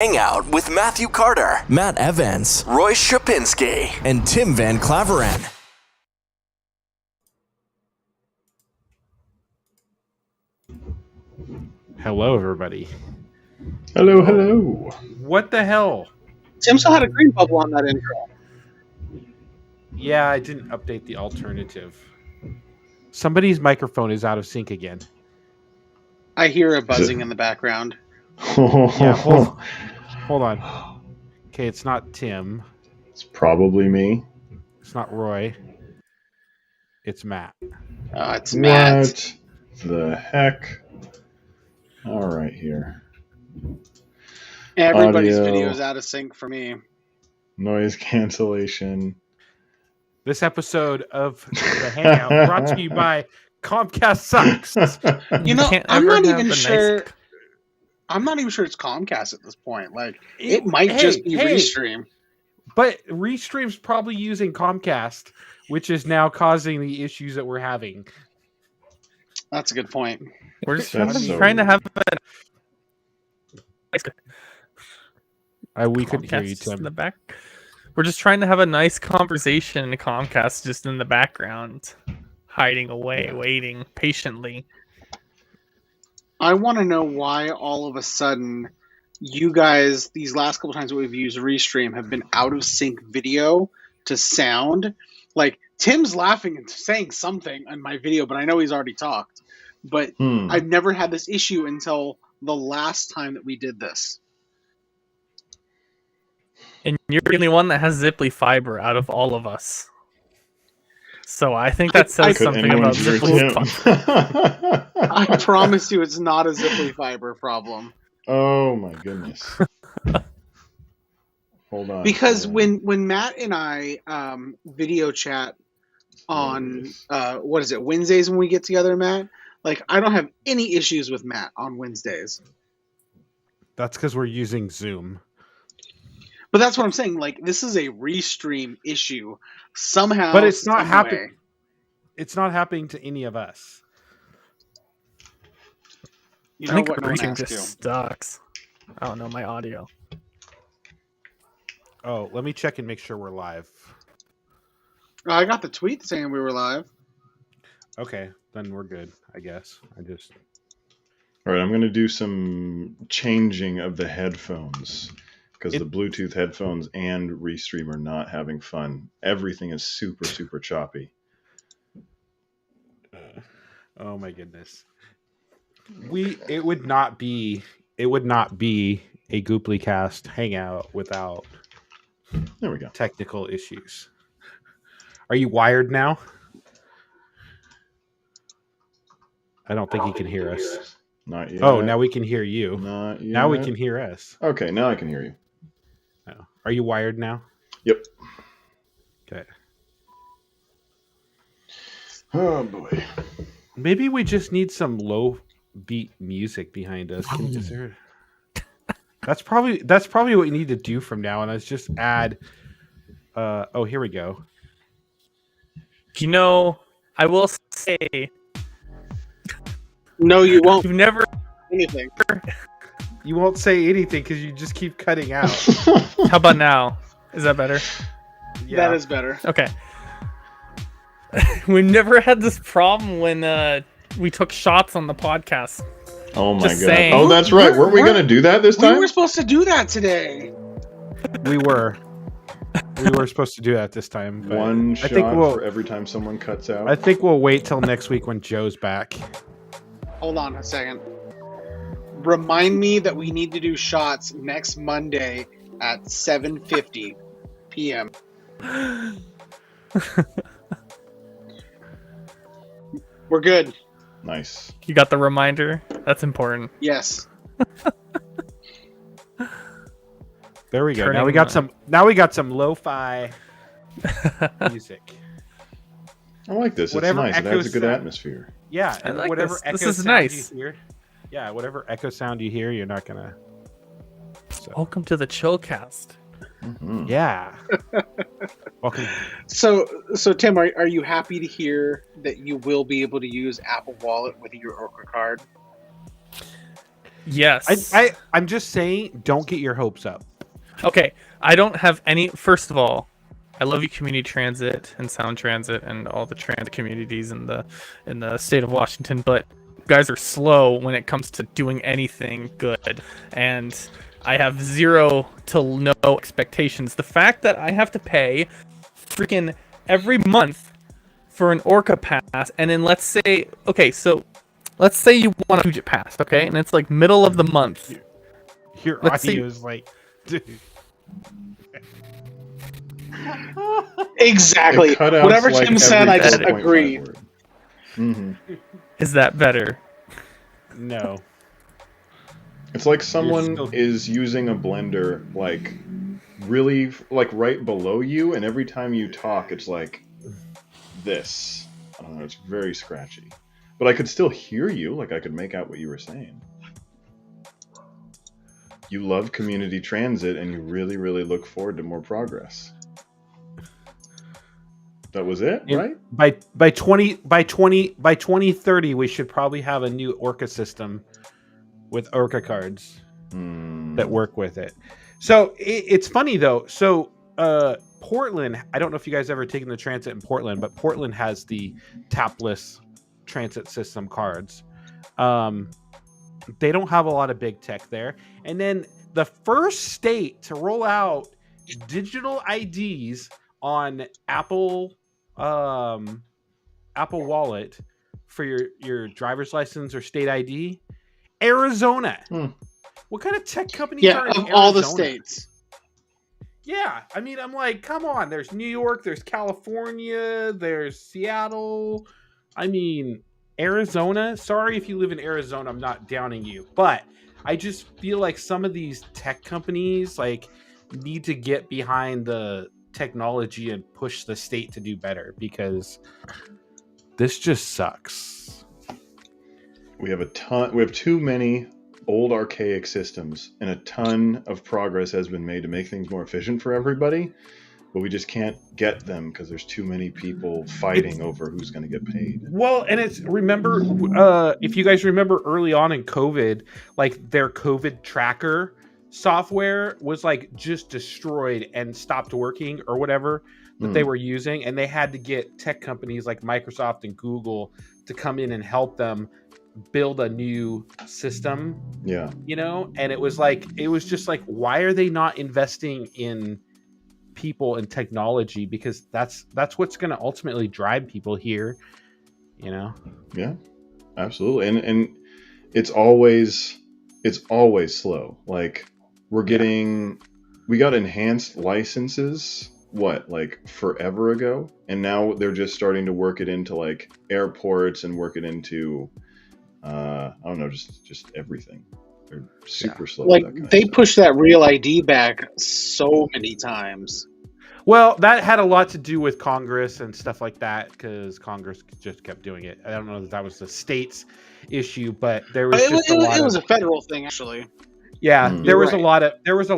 Hangout with Matthew Carter, Matt Evans, Roy Shapinski, and Tim Van Claveren. Hello, everybody. Hello, hello. What the hell? Tim still had a green bubble on that intro. Yeah, I didn't update the alternative. Somebody's microphone is out of sync again. I hear a buzzing in the background. Yeah, hold on. Okay, it's not Tim. It's probably me. It's not Roy. It's Matt. It's Matt. What the heck? All right, here. Everybody's Audio. video is out of sync for me. Noise cancellation. This episode of The Hangout brought to you by Comcast Sucks. You know, I'm not even sure. I'm not even sure it's Comcast at this point. Like, it might just be Restream. But Restream's probably using Comcast, which is now causing the issues that we're having. That's a good point. We're just trying to have we couldn't hear you, Tim. in the back. We're just trying to have a nice conversation in Comcast just in the background, hiding away, waiting patiently. I want to know why all of a sudden you guys, these last couple times that we've used Restream, have been out of sync video to sound. Like, Tim's laughing and saying something on my video, but I know he's already talked. But I've never had this issue until the last time that we did this. And you're the only one that has Ziply fiber out of all of us. So I think that says something about Ziply fiber. I promise you it's not a Ziply fiber problem. Oh my goodness. Hold on. Because when Matt and I video chat on Wednesdays when we get together, Matt, like, I don't have any issues with Matt on Wednesdays. That's because we're using Zoom. But that's what I'm saying. Like, this is a Restream issue somehow. But it's not happening. It's not happening to any of us. You know I think what? Restream just sucks. I don't know my audio. Oh, let me check and make sure we're live. I got the tweet saying we were live. Okay, then we're good, I guess. All right, I'm going to do some changing of the headphones because the Bluetooth headphones and Restream are not having fun. Everything is super, super choppy. Oh my goodness. It would not be a Gooplycast hangout without There we go. technical issues. Are you wired now? I don't think he can hear us. Not yet. Oh, now we can hear you. Not yet. Now we can hear us. Okay, now I can hear you. Oh. Are you wired now? Yep. Okay. Oh boy. Maybe we just need some low beat music behind us. That's probably what we need to do from now on. Is just add. Oh, here we go. You know, I will say, No, you won't. you've never. Anything. You won't say anything because you just keep cutting out. How about now? Is that better? That is better. Okay. We've never had this problem when we took shots on the podcast. Oh my Just god. saying. Oh, that's right. Weren't we going to do that this We time? were supposed to do that today. We were supposed to do that this time. But One I shot think for every time someone cuts out. I think we'll wait till next week when Joe's back. Hold on a second. Remind me that we need to do shots next Monday at 7:50 p.m. We're good. Nice. You got the reminder? That's important. Yes. There we go. Turning Now we got some lo-fi music. I like this. Whatever it's nice. It adds a good echoes- atmosphere. Yeah, I and like whatever this. echo This is sound nice. you hear. Yeah, whatever echo sound you hear, you're not gonna. So, Welcome to the Chillcast. Mm-hmm. yeah. Welcome. So Tim, are you happy to hear that you will be able to use Apple Wallet with your Orca card? Yes. I'm just saying, don't get your hopes up. Okay, I don't have any. First of all, I love you, community transit and sound transit and all the transit communities in the state of Washington, but you guys are slow when it comes to doing anything good, and I have zero to no expectations. The fact that I have to pay freaking every month for an Orca pass, and then let's say you want a Puget pass, okay, and it's like middle of the month. Your Let's see. audio is like, dude. Exactly. It cut out Whatever like Tim said, every I just 4.5 agree. word. Mhm. Is that better? No. It's like someone still- is using a blender like really like right below you, and every time you talk, it's like this. I don't know. It's very scratchy, but I could still hear you. Like I could make out what you were saying. You love community transit, and you really, really look forward to more progress. That was it, right? By 2030, we should probably have a new Orca system with Orca cards that work with it. So it's funny though. So Portland, I don't know if you guys ever taken the transit in Portland, but Portland has the tapless transit system cards. They don't have a lot of big tech there. And then the first state to roll out digital IDs on Apple Wallet for your driver's license or state ID, Arizona. What kind of tech companies Yeah, are in of Arizona? all the states. Yeah, I mean, I'm like, come on. There's New York, there's California, there's Seattle. I mean, Arizona. Sorry if you live in Arizona, I'm not downing you, but I just feel like some of these tech companies like need to get behind the technology and push the state to do better, because this just sucks. We have too many old archaic systems, and a ton of progress has been made to make things more efficient for everybody, but we just can't get them because there's too many people fighting over who's going to get paid. Well, and it's, remember, if you guys remember early on in COVID, like their COVID tracker software was like just destroyed and stopped working or whatever that they were using, and they had to get tech companies like Microsoft and Google to come in and help them build a new system. Yeah. You know, and it was just like, why are they not investing in people and technology? Because that's what's going to ultimately drive people here, you know. Yeah, absolutely. And it's always slow. Like we got enhanced licenses like forever ago, and now they're just starting to work it into like airports and work it into I don't know, just everything. They're super slow. Like they pushed that Real ID back so many times. Well, that had a lot to do with Congress and stuff like that, because Congress just kept doing it. I don't know that was the state's issue, but there was It was a federal thing, actually. Yeah, there was right. there was a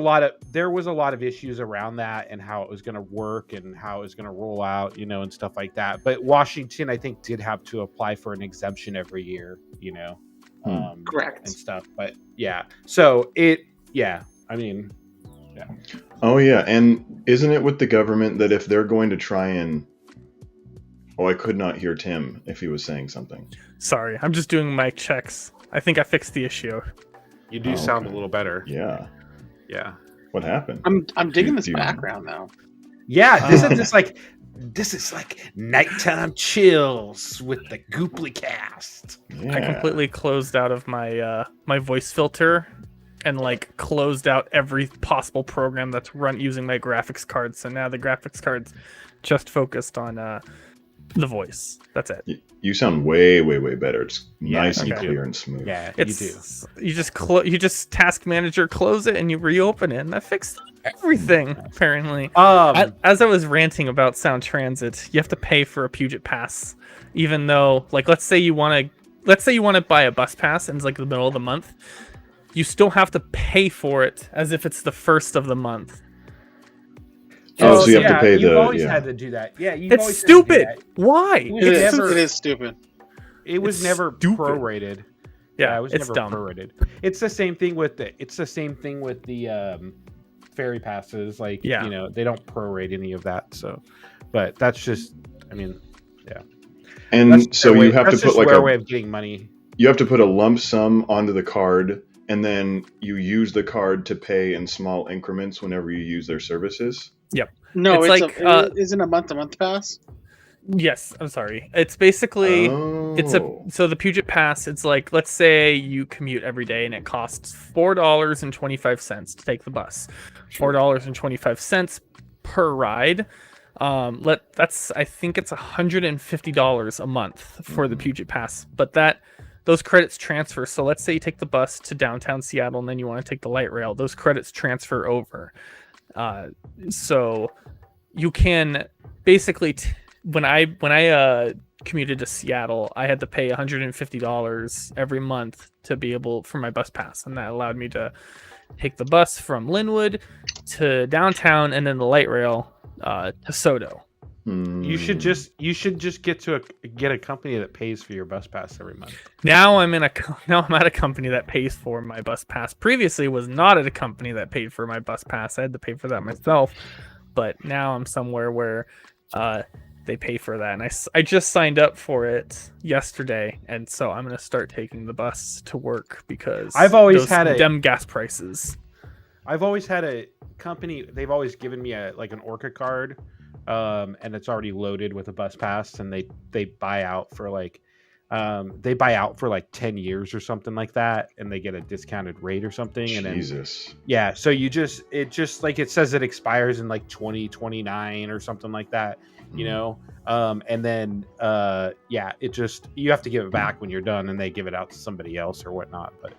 lot of issues around that and how it was going to work and how it was going to roll out, you know, and stuff like that. But Washington, I think, did have to apply for an exemption every year, you know, correct, and stuff. But yeah, so I mean, yeah. Oh yeah, and isn't it with the government that if they're going to try and I could not hear Tim if he was saying something. Sorry, I'm just doing mic checks. I think I fixed the issue. You do sound a little better. Yeah. Yeah. What happened? I'm digging this background though. Yeah, this is like nighttime chills with the Gooplycast. Yeah. I completely closed out of my my voice filter and like closed out every possible program that's run using my graphics card. So now the graphics card's just focused on the voice. That's it. You sound way better. It's nice and okay. clear and smooth. Yeah, You just task manager close it and you reopen it, and that fixed everything apparently. As I was ranting about Sound Transit, you have to pay for a Puget pass, even though, like, let's say you want to buy a bus pass and it's like the middle of the month, you still have to pay for it as if it's the first of the month. Oh, so you have to pay you've the. always Yeah. had to do that. Yeah, It's stupid. Why? It is stupid. It was It's never stupid. prorated. Yeah, it was it's never dumb. prorated. It's the same thing with the ferry passes. Like, Yeah. you know, they don't prorate any of that. So, but that's just, I mean, yeah. And so you have to put like their way of getting money. you have to put a lump sum onto the card, and then you use the card to pay in small increments whenever you use their services. Yep. No, It's it's like, isn't a month-to-month pass? Yes, I'm sorry. It's basically Oh. so the Puget Pass. It's like, let's say you commute every day and it costs $4.25 to take the bus. $4.25 per ride. I think it's $150 a month for the Puget Pass, but those credits transfer. So let's say you take the bus to downtown Seattle and then you want to take the light rail. Those credits transfer over. So you can basically when I commuted to Seattle, I had to pay $150 every month to be able for my bus pass, and that allowed me to take the bus from Linwood to downtown and then the light rail to Soto. You should just get a company that pays for your bus pass every month. Now I'm at a company that pays for my bus pass. Previously was not at a company that paid for my bus pass. I had to pay for that myself. But now I'm somewhere where they pay for that, and I just signed up for it yesterday, and so I'm gonna start taking the bus to work because I've always had them gas prices. I've always had a company. They've always given me an Orca card, and it's already loaded with a bus pass, and they buy out for like 10 years or something like that, and they get a discounted rate or something. Jesus. And then, yeah, so it says it expires in like 2029 or something like that, you know. And then you have to give it back when you're done, and they give it out to somebody else or whatnot. But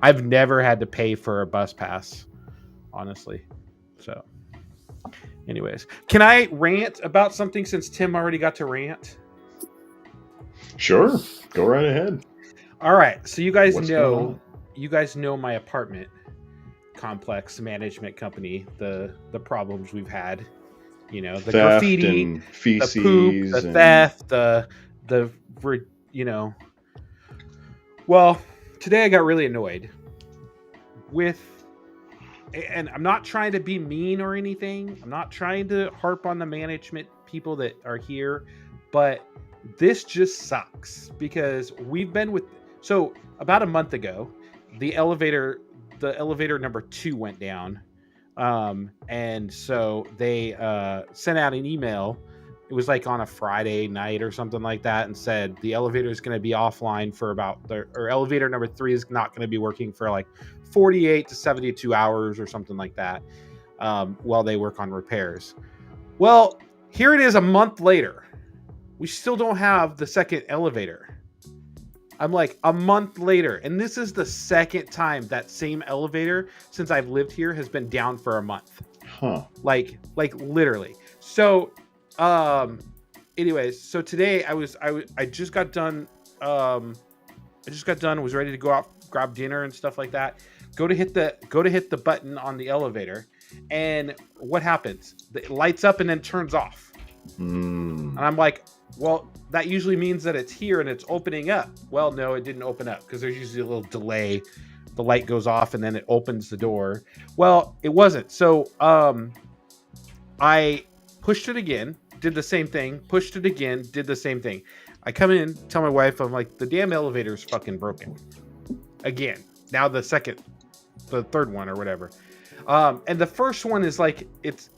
I've never had to pay for a bus pass, honestly. So anyways, can I rant about something since Tim already got to rant? Sure, go right ahead. All right, so you guys What's going know my apartment complex management company, the problems we've had, you know, the Theft graffiti, and feces, the poop, the theft, the you know. Well, today I got really annoyed with, and I'm not trying to be mean or anything. I'm not trying to harp on the management people that are here, but this just sucks because so about a month ago, the elevator number 2 went down. And so they sent out an email. It was like on a Friday night or something like that, and said the elevator is going to be offline for or elevator number 3 is not going to be working for like 48 to 72 hours or something like that, while they work on repairs. Well, here it is a month later. We still don't have the second elevator. I'm like, a month later, and this is the second time that same elevator since I've lived here has been down for a month. Huh. Like literally. So, anyways, so today I just got done. Was ready to go out, grab dinner and stuff like that. Go to hit the button on the elevator, and what happens? It lights up and then turns off. And I'm like, well, that usually means that it's here and it's opening up. Well, no, it didn't open up because there's usually a little delay. The light goes off and then it opens the door. Well, it wasn't. So I pushed it again, did the same thing, pushed it again, did the same thing. I come in, tell my wife, I'm like, the damn elevator's fucking broken. Again. Now the third one or whatever. And the first one is like, it's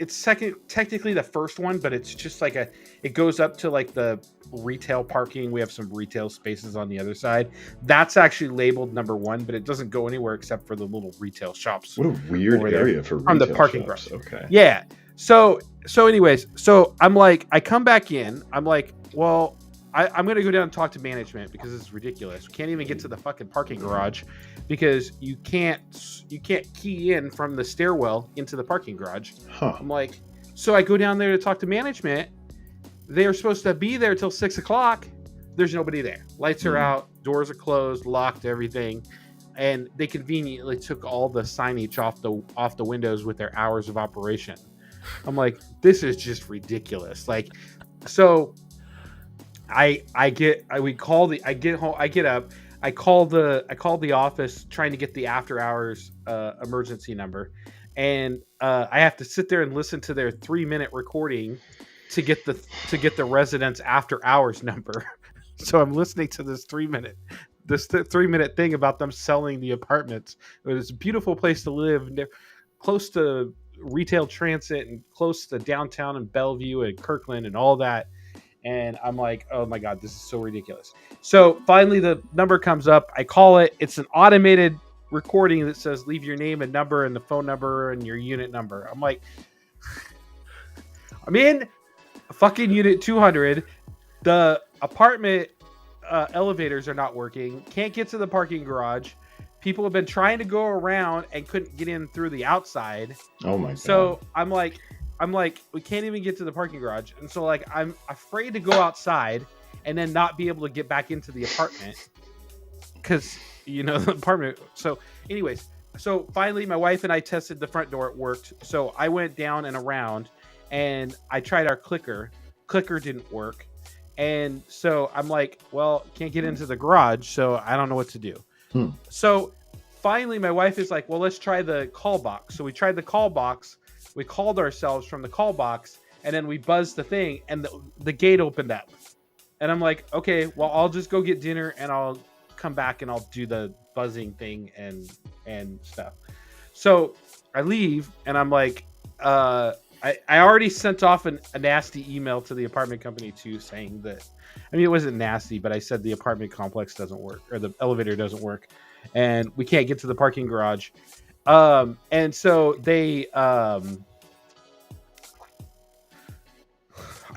technically the first one, but it's just like it goes up to like the retail parking. We have some retail spaces on the other side. That's actually labeled number 1, but it doesn't go anywhere except for the little retail shops. What a weird area for retail from the parking shops. garage. Okay. Yeah. So anyways, so I'm like, I come back in. I'm like, well, I'm going to go down and talk to management because this is ridiculous. We can't even get to the fucking parking garage because you can't key in from the stairwell into the parking garage. Huh. I'm like, so I go down there to talk to management. They are supposed to be there till 6 o'clock. There's nobody there. Lights are out, doors are closed, locked, everything. And they conveniently took all the signage off the windows with their hours of operation. I'm like, this is just ridiculous. Like, so I get up. I call the office trying to get the after hours emergency number, and I have to sit there and listen to their 3-minute recording to get the residents after hours number. So I'm listening to this 3-minute 3-minute thing about them selling the apartments. It was a beautiful place to live, close to retail transit and close to downtown and Bellevue and Kirkland and all that. And I'm like, oh my God, this is so ridiculous. So finally the number comes up. I call it. It's an automated recording that says leave your name and number and the phone number and your unit number. I'm like, I'm in fucking unit 200. The apartment elevators are not working. Can't get to the parking garage. People have been trying to go around and couldn't get in through the outside. Oh my God. So I'm like, we can't even get to the parking garage. And so like, I'm afraid to go outside and then not be able to get back into the apartment. Cause the apartment. So anyways, so finally my wife and I tested the front door. It worked. So I went down and around and I tried our clicker. Clicker didn't work. And so I'm like, well, can't get into the garage. So I don't know what to do. So finally my wife is like, well, let's try the call box. So we tried the call box. We called ourselves from the call box and then we buzzed the thing and the gate opened up. And I'm like, okay, well, I'll just go get dinner and I'll come back and I'll do the buzzing thing and stuff. So I leave and I'm like, I already sent off a nasty email to the apartment company too, saying that, I mean, it wasn't nasty, but I said the apartment complex doesn't work or the elevator doesn't work and we can't get to the parking garage. And so they, I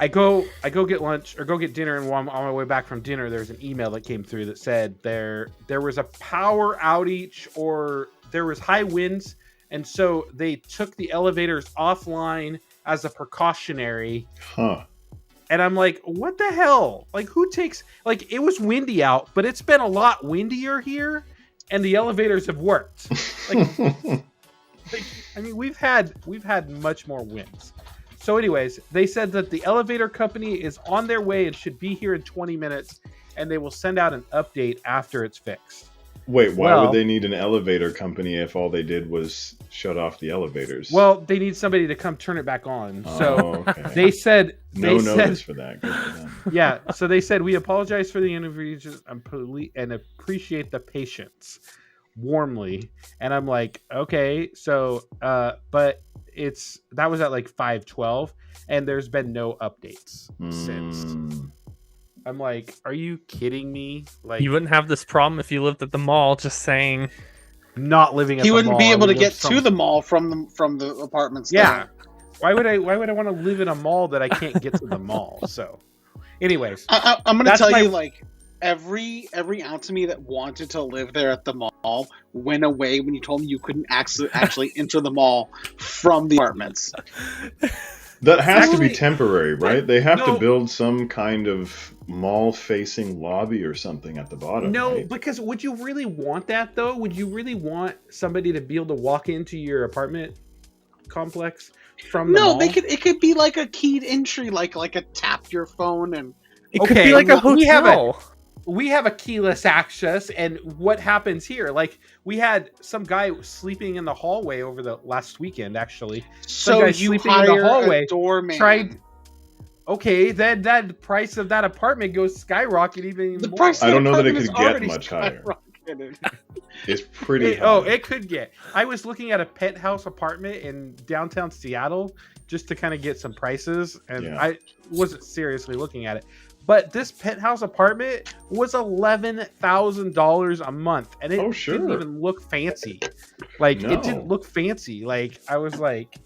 go get lunch or go get dinner. And while I'm on my way back from dinner, there's an email that came through that said there was a power outage or there was high winds. And so they took the elevators offline as a precautionary. Huh. And I'm like, what the hell? Like who takes, like it was windy out, but it's been a lot windier here and the elevators have worked. Like, I mean, we've had much more winds. So anyways, they said that the elevator company is on their way and should be here in 20 minutes and they will send out an update after it's fixed. Wait, why would they need an elevator company if all they did was shut off the elevators? Well, they need somebody to come turn it back on. So okay. they said no notice for that. Good for them. Yeah, so they said we apologize for the inconvenience and appreciate the patience warmly. And I'm like, okay, so but that was at like 5:12 and there's been no updates since. I'm like, are you kidding me? Like, you wouldn't have this problem if you lived at the mall. Just saying. Not living at the He mall. wouldn't be able to get to the mall from the apartments. Yeah. Why would I want to live in a mall that I can't get to the mall? So, anyways, I'm going to tell you, like, every ounce of me that wanted to live there at the mall went away when you told me you couldn't actually enter the mall from the apartments. That has to be temporary, right? They have to build some kind of mall-facing lobby or something at the bottom. No, right? because would you really want that, though? Would you really want somebody to be able to walk into your apartment complex from the mall? No, it could be like a keyed entry, like a tap your phone and... It could be like a hotel. We have a keyless access, and what happens here? Like, we had some guy sleeping in the hallway over the last weekend, actually. Some so guy you sleeping hire in the hallway, a doorman. Okay, then that price of that apartment goes skyrocket even more. I don't know that it could get much higher. It's pretty high. Oh, it could get. I was looking at a penthouse apartment in downtown Seattle just to kind of get some prices, and I wasn't seriously looking at it. But this penthouse apartment was $11,000 a month, and it didn't even look fancy. Like, it didn't look fancy. Like, I was like,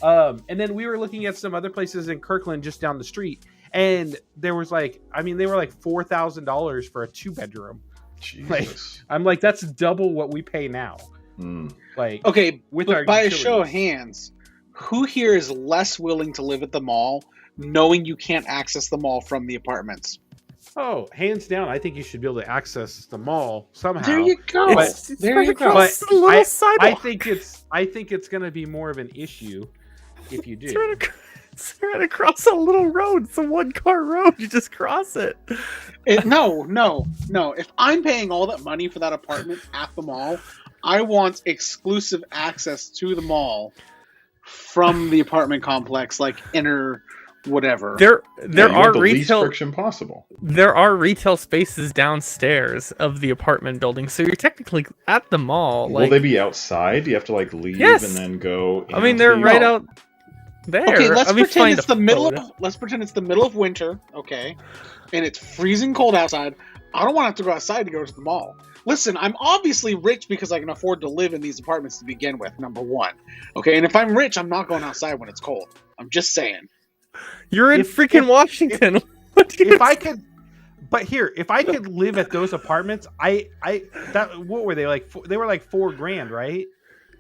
and then we were looking at some other places in Kirkland just down the street, and there was like, I mean, they were like $4,000 for a 2-bedroom. Like, I'm like, that's double what we pay now. Like, okay, with but our by utilities. a show of hands, who here is less willing to live at the mall, knowing you can't access the mall from the apartments? Oh, hands down, I think you should be able to access the mall somehow. There you go. There you go. But I think it's going to be more of an issue if you do. It's right across a little road. It's a 1-car road. You just cross it. No. If I'm paying all that money for that apartment at the mall, I want exclusive access to the mall from the apartment complex, like inner whatever. There Yeah, you are want the least retail. friction possible. There are retail spaces downstairs of the apartment building, so you're technically at the mall. Will they be outside? Do you have to like leave Yes. and then go? I mean, into they're the- right No. out there. Okay, let's Let me pretend find it's a the middle photo. of let's pretend it's the middle of winter, okay? And it's freezing cold outside. I don't want to have to go outside to go to the mall. Listen, I'm obviously rich because I can afford to live in these apartments to begin with, number one. Okay, and if I'm rich, I'm not going outside when it's cold. I'm just saying. You're in freaking Washington. What do you If I could, but here, if I could live at those apartments, what were they like? They were like $4,000, right?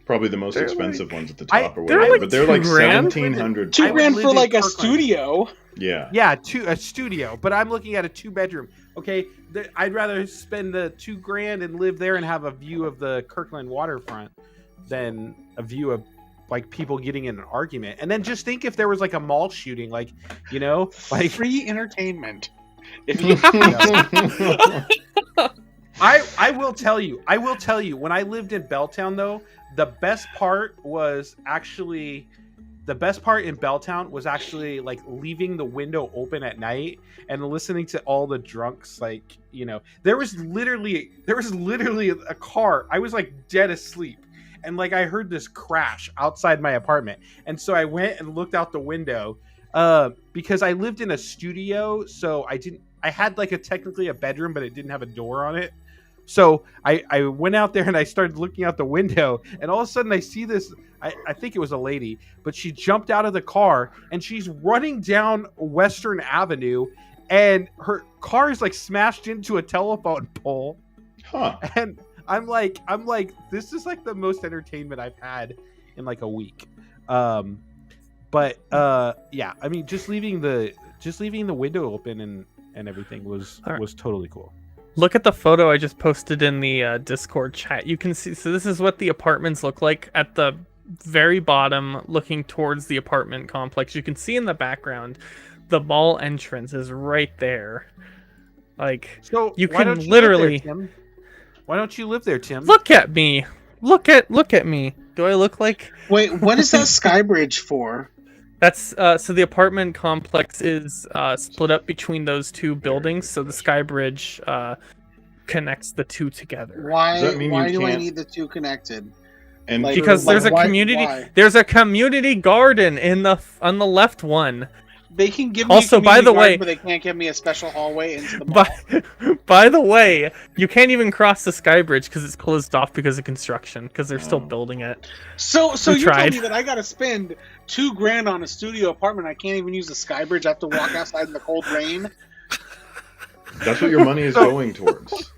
Probably the most They're expensive like- ones at the top or they're whatever, like but they're like $2,000. 1,700. Two I would grand live for in like a Kirkland. studio. Yeah. Yeah, a studio, but I'm looking at a 2-bedroom. Okay, I'd rather spend the $2,000 and live there and have a view of the Kirkland waterfront than a view of like people getting in an argument. And then just think if there was like a mall shooting, like Free entertainment. If you I will tell you, when I lived in Belltown though, the best part in Belltown was actually like leaving the window open at night and listening to all the drunks. Like, there was literally a car. I was like dead asleep. And like, I heard this crash outside my apartment. And so I went and looked out the window, because I lived in a studio. So I had like technically a bedroom, but it didn't have a door on it. So I went out there and I started looking out the window, and all of a sudden I see this, I think it was a lady, but she jumped out of the car and she's running down Western Avenue, and her car is like smashed into a telephone pole. Huh. And I'm like, this is like the most entertainment I've had in like a week. Yeah, I mean, just leaving the window open and everything was totally cool. Look at the photo I just posted in the Discord chat. You can see, so this is what the apartments look like at the very bottom, looking towards the apartment complex. You can see in the background, the mall entrance is right there. Like, So you why can don't you literally live there, Tim? Why don't you live there, Tim? look at me. Look at me. Do I look like? Wait, what is that sky bridge for? That's so the apartment complex is split up between those two buildings. So the sky bridge connects the two together. Why? Does that mean Why you do I can't- need the two connected? And Like- Because there's a why- community. why? There's a community garden on the left one. They can give me Also, a by community the garden, way- but they can't give me a special hallway into the mall. By the way, you can't even cross the sky bridge because it's closed off because of construction. Because they're still Oh. building it. So We you're tried. telling me that I got to spend $2,000 on a studio apartment? I can't even use the sky bridge. I have to walk outside in the cold rain. that's what your money is going towards.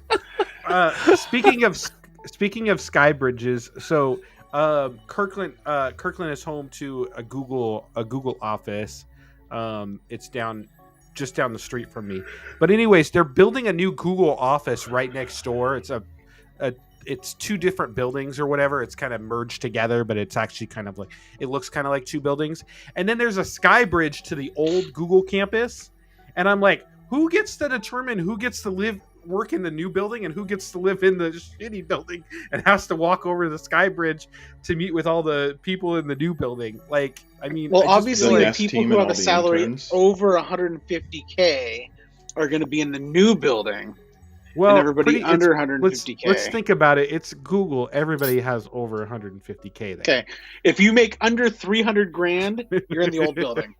Speaking of sky bridges, so Kirkland is home to a Google office. It's just down the street from me. But anyways, they're building a new Google office right next door. It's two different buildings or whatever. It's kind of merged together, but it's actually kind of like, it looks kind of like two buildings. And then there's a sky bridge to the old Google campus. And I'm like, who gets to determine who gets to work in the new building and who gets to live in the shitty building and has to walk over the sky bridge to meet with all the people in the new building? Like, I mean, Well, I just obviously, feel The the like, Nest people team who and have all a the salary interns. over 150K are going to be in the new building, well, and everybody under let's 150K. let's think about it. It's Google. Everybody has over 150K there. Okay, if you make under 300 grand, you're in the old building.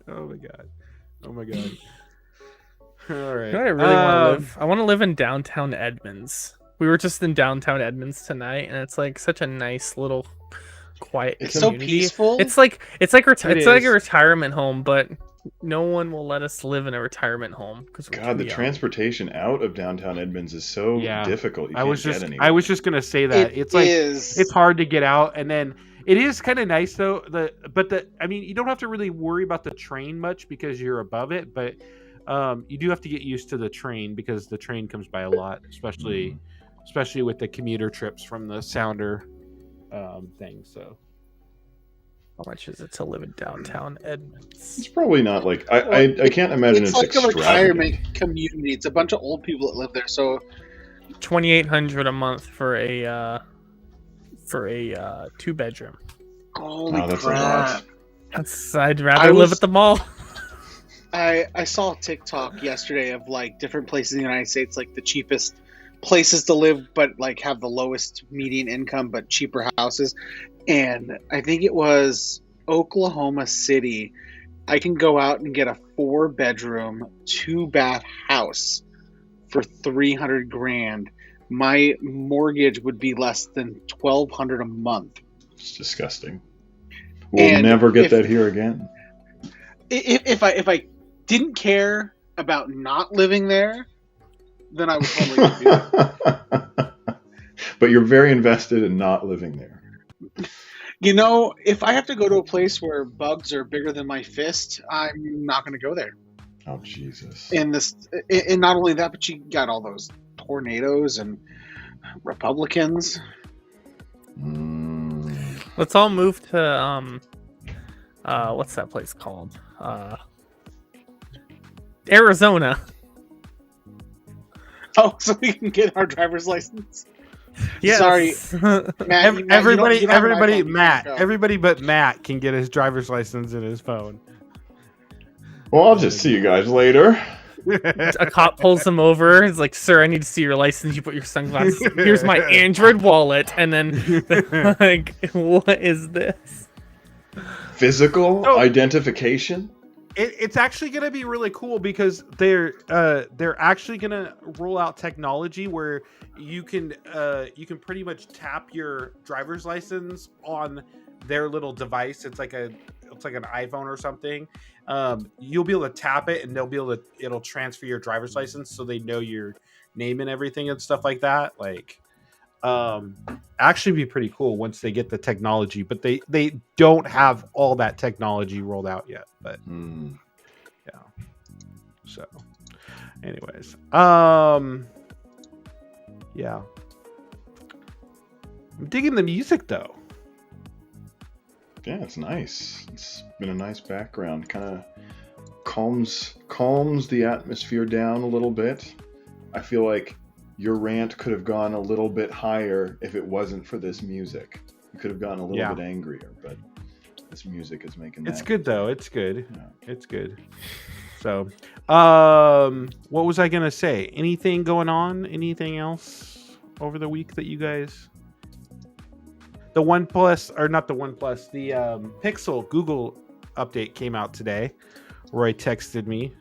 Oh my god. All right. You know what I really want to live? I want to live in downtown Edmonds. We were just in downtown Edmonds tonight, and it's like such a nice little quiet It's so community. peaceful. It's like It like is. a retirement home, but no one will let us live in a retirement home because God, the transportation out of downtown Edmonds is so Yeah. difficult. You I can't was get just anywhere. I was just gonna say that it's like it's hard to get out, and then it is kind of nice though. I mean, you don't have to really worry about the train much because you're above it, but you do have to get used to the train because the train comes by a lot, especially with the commuter trips from the Sounder thing. So How much is it to live in downtown Edmonds? It's probably not like I can't imagine it's like a extravagant. retirement community. It's a bunch of old people that live there. So $2,800 a month for a 2-bedroom. holy That's a crap! lot. I'd rather live at the mall. I saw a TikTok yesterday of like different places in the United States, like the cheapest places to live, but like have the lowest median income, but cheaper houses. And I think it was Oklahoma City. I can go out and get a 4-bedroom, 2-bath house for $300,000. My mortgage would be less than $1,200 a month. It's disgusting. We'll never get that here again. If I didn't care about not living there, then I would totally do that. But you're very invested in not living there. You know, if I have to go to a place where bugs are bigger than my fist, I'm not going to go there. Oh, Jesus. And not only that, but you got all those tornadoes and Republicans. Let's all move to what's that place called? Arizona. Oh, so we can get our driver's license. Yes. Sorry, Matt, Everybody Matt. but Matt can get his driver's license in his phone. Well, I'll just see you guys later. A cop pulls him over. He's like, "Sir, I need to see your license. You put your sunglasses. Here's my Android wallet." And then, like, what is this? Physical identification? It's actually going to be really cool because they're actually going to roll out technology where you can pretty much tap your driver's license on their little device. It's like an iPhone or something. You'll be able to tap it and it'll transfer your driver's license so they know your name and everything and stuff like that. Like, actually be pretty cool once they get the technology, but they don't have all that technology rolled out yet. But yeah. So, anyways, yeah, I'm digging the music though. Yeah, it's nice. It's been a nice background. Kind of calms the atmosphere down a little bit. I feel like your rant could have gone a little bit higher if it wasn't for this music. You could have gone a little bit angrier, but this music is making that. It's good though. It's good. Yeah. It's good. So, what was I gonna say? Anything going on? Anything else over the week that you guys? The Oneplus, or not the Oneplus, the Pixel Google update came out today. Roy texted me.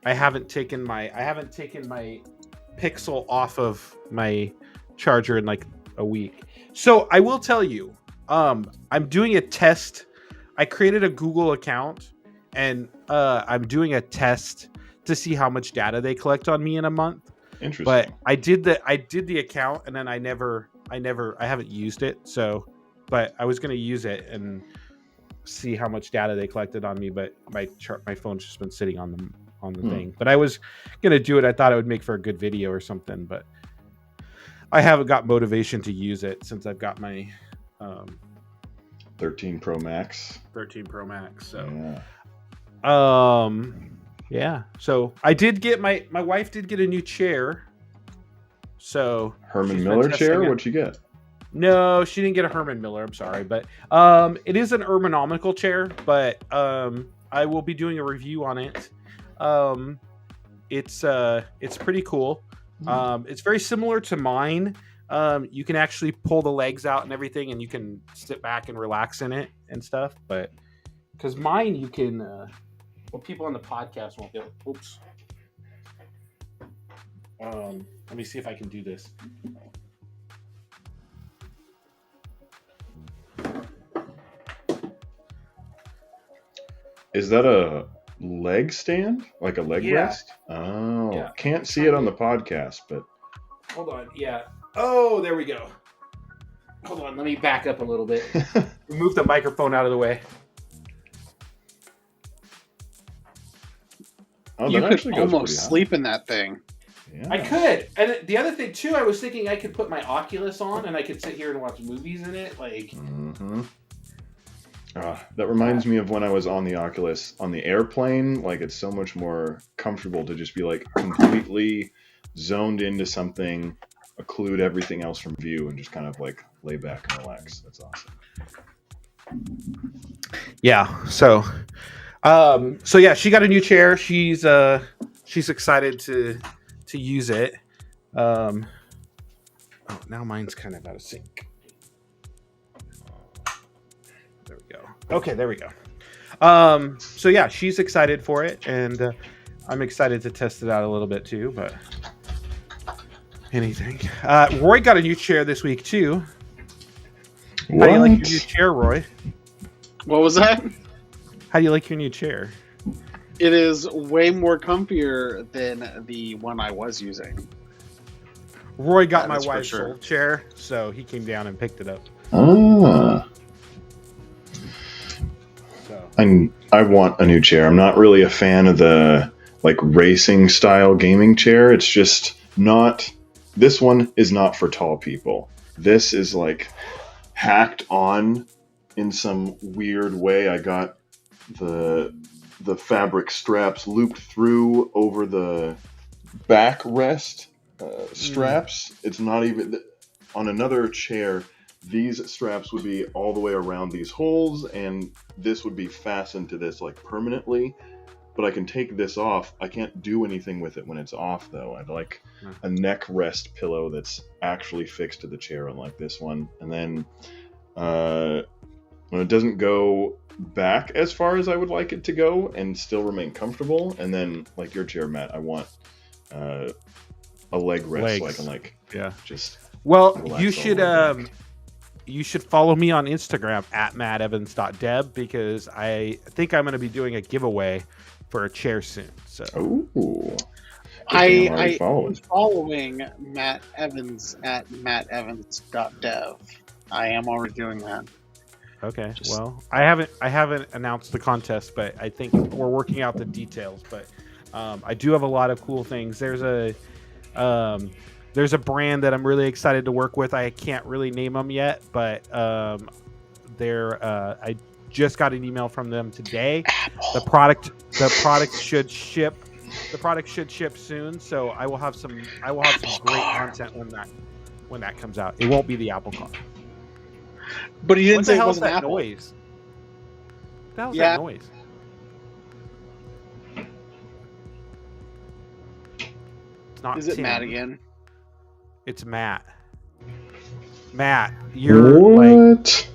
I haven't taken my Pixel off of my charger in like a week. So I will tell you, I'm doing a test. I created a Google account and I'm doing a test to see how much data they collect on me in a month. Interesting. But I did the account and then I haven't used it. So, but I was going to use it and see how much data they collected on me. But my phone's just been sitting on the thing. But I was going to do it. I thought it would make for a good video or something, but I haven't got motivation to use it since I've got my 13 Pro Max. 13 Pro Max. So, yeah. So I did get my wife did get a new chair. So Herman Miller chair? What'd you get? No, she didn't get a Herman Miller. I'm sorry, but it is an ergonomical chair. But I will be doing a review on it. It's pretty cool. It's very similar to mine. You can actually pull the legs out and everything, and you can sit back and relax in it and stuff. But because mine, you can. Well, people on the podcast won't be able. Oops. Let me see if I can do this. Is that a leg stand? Like a leg rest? Oh, yeah. Can't see it on the podcast, but... Hold on, yeah. Oh, there we go. Hold on, let me back up a little bit. Move the microphone out of the way. Oh, you could almost sleep in that thing. Yeah. I could. And the other thing, too, I was thinking I could put my Oculus on and I could sit here and watch movies in it. Like, That reminds me of when I was on the Oculus on the airplane. Like, it's so much more comfortable to just be like completely zoned into something, occlude everything else from view, and just kind of like lay back and relax. That's awesome. Yeah. So yeah, she got a new chair. She's excited to use it. Oh, now mine's kind of out of sync. There we go. Okay, there we go. So yeah, she's excited for it, and I'm excited to test it out a little bit too. But anything. Roy got a new chair this week too. What? How do you like your new chair, Roy? What was that? How do you like your new chair? It is way more comfier than the one I was using. Roy got That my is for wife's sure. old chair, so he came down and picked it up. Ah. So I want a new chair. I'm not really a fan of the like racing style gaming chair. It's just not. This one is not for tall people. This is like hacked on in some weird way. I got the fabric straps looped through over the backrest straps. It's not even on another chair. These straps would be all the way around these holes, and this would be fastened to this like permanently. But I can take this off. I can't do anything with it when it's off, though. I'd like a neck rest pillow that's actually fixed to the chair, unlike this one. And then when it doesn't go back as far as I would like it to go and still remain comfortable. And then, like your chair, Matt, I want a leg rest so I can just well, relax you all should the way back. you should follow me on Instagram at mattevans.deb, because I think I'm going to be doing a giveaway for a chair soon. So Ooh. I following. was following Matt Evans at mattevans.dev. I am already doing that. okay, well, I haven't announced the contest, but I think we're working out the details. But I do have a lot of cool things. There's a brand that I'm really excited to work with. I can't really name them yet, but I just got an email from them today. The product should ship. The product should ship soon, so I will have some great content when that comes out. It won't be the Apple Car. But he What didn't the say it hell's wasn't that Apple. noise? What the hell's Yeah. that noise? It's not Is it Tim. Matt again? It's Matt. Matt, you're like What?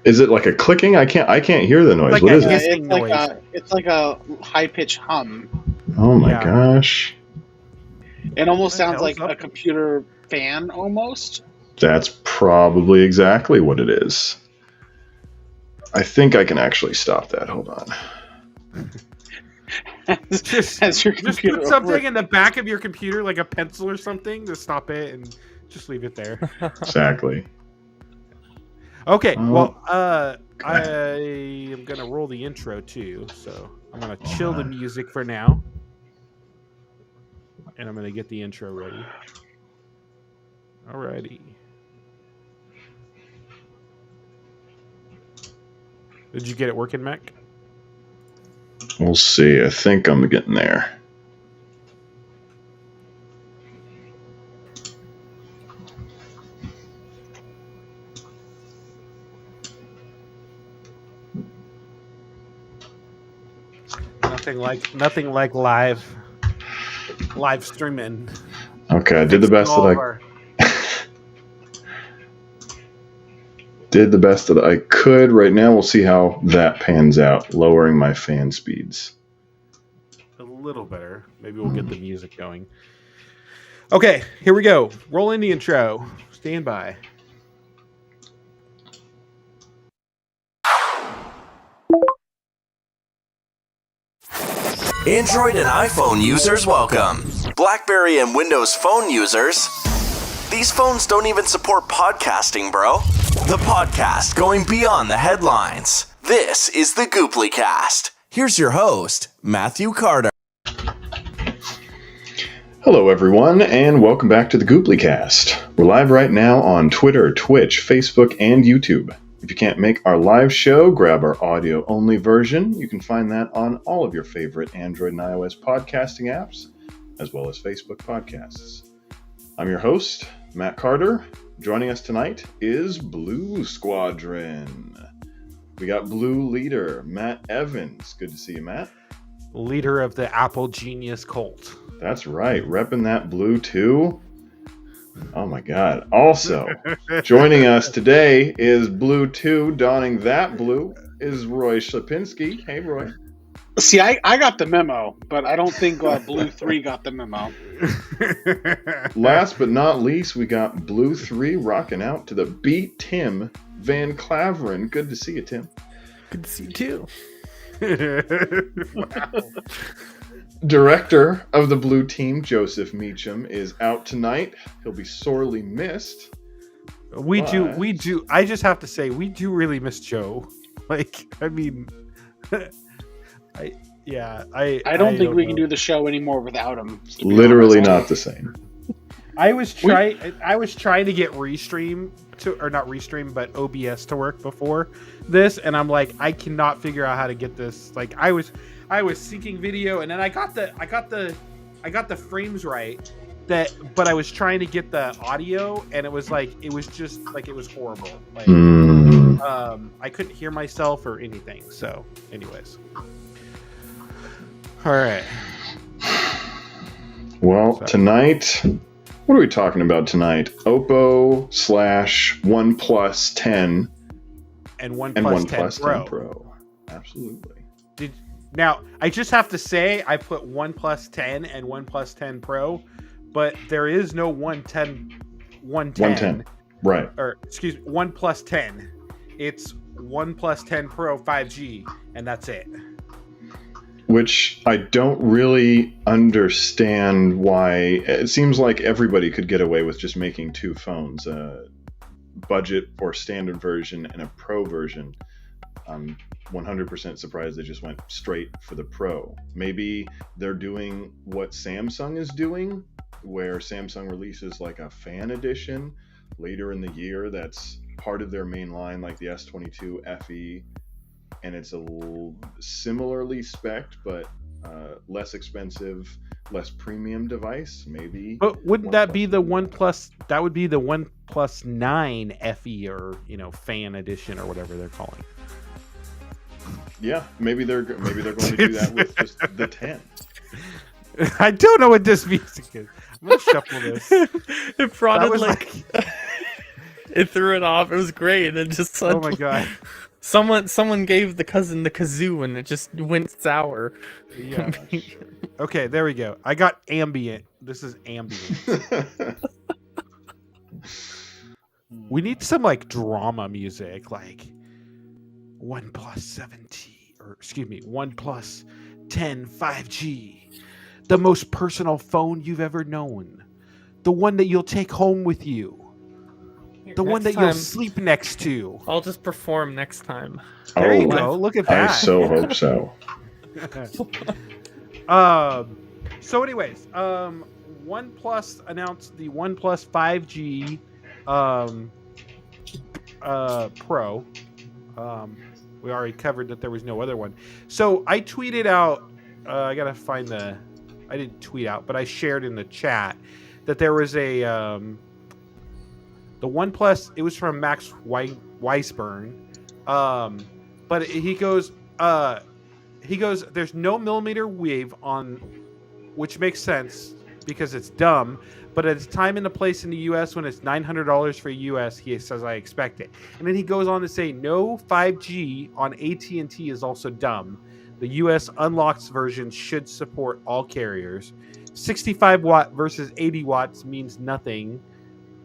Is it like a clicking? I can't hear the noise. Like What a is it? hissing noise. It's like a high pitched hum. Oh my Yeah. gosh. It almost What the sounds hell's like up? a computer fan almost. That's probably exactly what it is. I think I can actually stop that. Hold on. Just As your Just computer put something in the back of your computer, like a pencil or something, to stop it, and just leave it there. Exactly. Okay, Oh. well, I am gonna roll the intro too, so I'm gonna chill the music for now, and I'm gonna get the intro ready. Alrighty. Did you get it working, Mac? We'll see. I think I'm getting there. Nothing like live streaming. Okay, I did the best All that of I our- did the best that I could. Right now, we'll see how that pans out. Lowering my fan speeds. A little better. Maybe we'll get the music going. Okay, here we go. Roll in the intro. Stand by. Android and iPhone users, welcome. BlackBerry and Windows Phone users, these phones don't even support podcasting, bro. The podcast going beyond the headlines. This is the Gooplycast. Here's your host, Matthew Carter. Hello, everyone, and welcome back to the Gooplycast. We're live right now on Twitter, Twitch, Facebook, and YouTube. If you can't make our live show, grab our audio-only version. You can find that on all of your favorite Android and iOS podcasting apps, as well as Facebook podcasts. I'm your host, Matt Carter. Joining us tonight is Blue Squadron. We got Blue Leader, Matt Evans. Good to see you, Matt. Leader of the Apple Genius cult. That's right, repping that blue too. Oh my God. Also, joining us today is Blue 2, donning that blue, is Roy Shlapinski. Hey, Roy. See, I got the memo, but I don't think Blue 3 got the memo. Last but not least, we got Blue 3 rocking out to the beat, Tim Van Claveren. Good to see you, Tim. Good to see you too. Wow. Director of the Blue Team, Joseph Meacham, is out tonight. He'll be sorely missed. We do. I just have to say, we do really miss Joe. Like, I mean, I don't think we can do the show anymore without him. Literally not the same. I was trying to get but OBS to work before this, and I'm like, I cannot figure out how to get this. Like, I was syncing video, and then I got the frames right, but I was trying to get the audio, and it was just horrible. Like, I couldn't hear myself or anything. So, anyways, all right. Well, tonight, what are we talking about tonight? Oppo / OnePlus 10 and OnePlus 10 Pro. Absolutely. Now, I just have to say, I put OnePlus 10 and OnePlus 10 Pro, but there is no 110. Right. Or, excuse me, OnePlus 10. It's OnePlus 10 Pro 5G, and that's it. Which I don't really understand why. It seems like everybody could get away with just making two phones, a budget or standard version and a Pro version. I'm 100% surprised they just went straight for the Pro. Maybe they're doing what Samsung is doing, where Samsung releases like a fan edition later in the year that's part of their main line, like the S22 FE, and it's a little similarly spec'd, but less expensive, less premium device, maybe. But wouldn't that be the OnePlus? That would be the OnePlus 9 FE, or fan edition, or whatever they're calling. Yeah, maybe they're going to do that with just the 10. I don't know what this music is. I'm gonna shuffle this. It brought it like it threw it off. It was great, and it just suddenly, oh my God. Someone gave the cousin the kazoo, and it just went sour. Yeah. Okay, there we go. I got ambient. This is ambient. We need some drama music, like OnePlus 10 5G, the most personal phone you've ever known, the one that you'll take home with you. The one that you'll sleep next to. I'll just perform next time. There you go. Look at that. I so hope so. So anyways, OnePlus announced the OnePlus 5G Pro. We already covered that there was no other one. So I tweeted out, I gotta find I didn't tweet out, but I shared in the chat that there was the OnePlus, it was from Max Weisburn, but he goes, there's no millimeter wave on, which makes sense because it's dumb, but at its time and the place in the US when it's $900 for US, he says, I expect it. And then he goes on to say, no 5G on AT&T is also dumb. The US unlocked version should support all carriers. 65 watt versus 80 watts means nothing.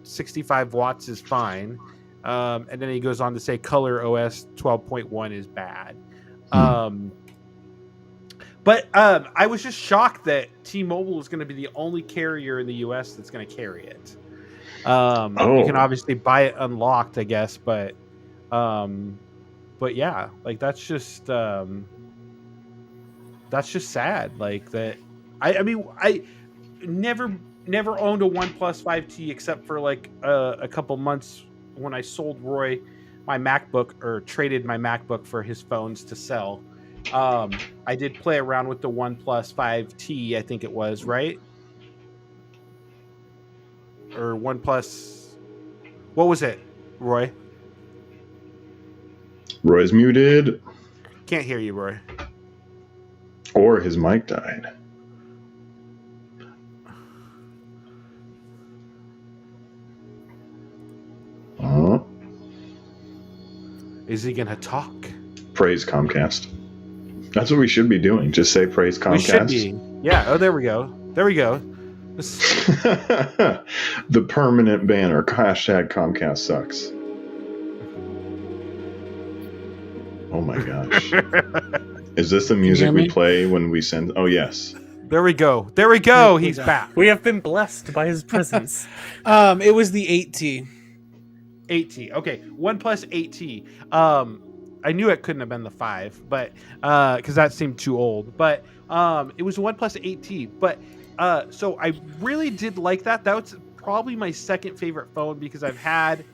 65 watts is fine. And then he goes on to say Color OS 12.1 is bad. But I was just shocked that T-Mobile is going to be the only carrier in the US that's going to carry it. You can obviously buy it unlocked, I guess, but yeah, that's just sad. Like that. I mean, I never owned a OnePlus 5T except for a couple months when I sold Roy my MacBook or traded my MacBook for his phones to sell. I did play around with the OnePlus 5T, I think it was, right? Or OnePlus. What was it, Roy? Roy's muted, Can't hear you, Roy. or his mic died. Is he gonna talk? Praise Comcast. That's what we should be doing. Just say praise Comcast. We should be. Yeah. Oh, there we go. There we go. The permanent banner. Hashtag Comcast sucks. Oh my gosh. Is this the music we play when we send? Oh, yes. There we go. There we go. He's back. We have been blessed by his presence. It was the 8T. 8T. Okay. OnePlus 8T. I knew it couldn't have been the 5, but because that seemed too old. But it was OnePlus 8T. But so I really did like that. That was probably my second favorite phone because I've had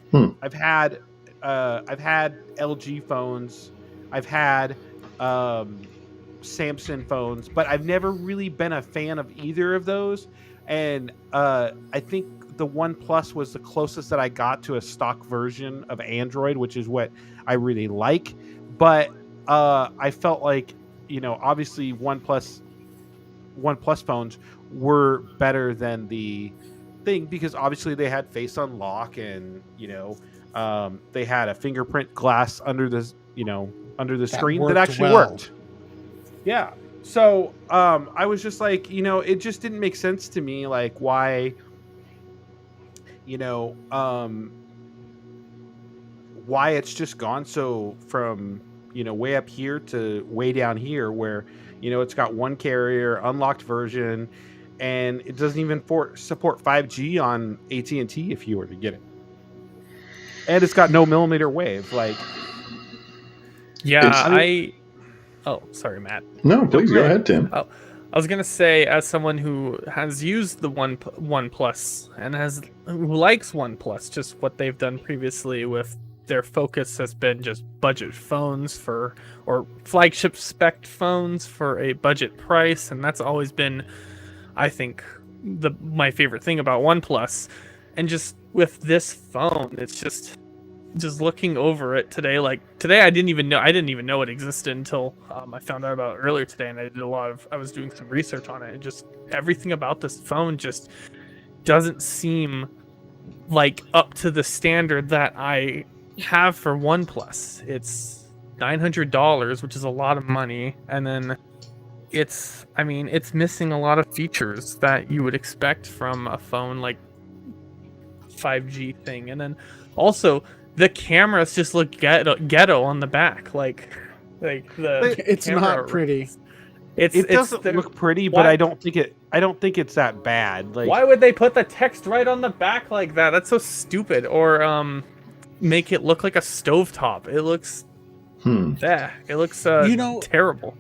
LG phones. I've had Samsung phones, but I've never really been a fan of either of those. And I think the OnePlus was the closest that I got to a stock version of Android, which is what I really like. But I felt like, obviously OnePlus phones were better than the thing because obviously they had face unlock and, they had a fingerprint glass under the screen that actually worked. Yeah. So I was just like, it just didn't make sense to me, like why, why it's just gone so from, way up here to way down here where, it's got one carrier, unlocked version, and it doesn't even support 5G on AT&T if you were to get it. And it's got no millimeter wave. Like, yeah, Oh, sorry, Matt. No, please go ahead, Tim. Oh, I was gonna say, as someone who has used the OnePlus and who likes OnePlus, just what they've done previously with their focus has been just budget phones or flagship spec phones for a budget price, and that's always been, I think, my favorite thing about OnePlus. And just with this phone, it's just looking over it today. Like today, I didn't even know it existed until I found out about it earlier today, and I was doing some research on it, and just everything about this phone just doesn't seem like up to the standard that I have for OnePlus. It's $900, which is a lot of money, and then it's missing a lot of features that you would expect from a phone like 5G thing, and then also the cameras just look ghetto on the back, like it's not pretty. It doesn't look pretty, but I don't think it's that bad. Like, why would they put the text right on the back like that? That's so stupid. Or make it look like a stovetop. It looks it looks terrible.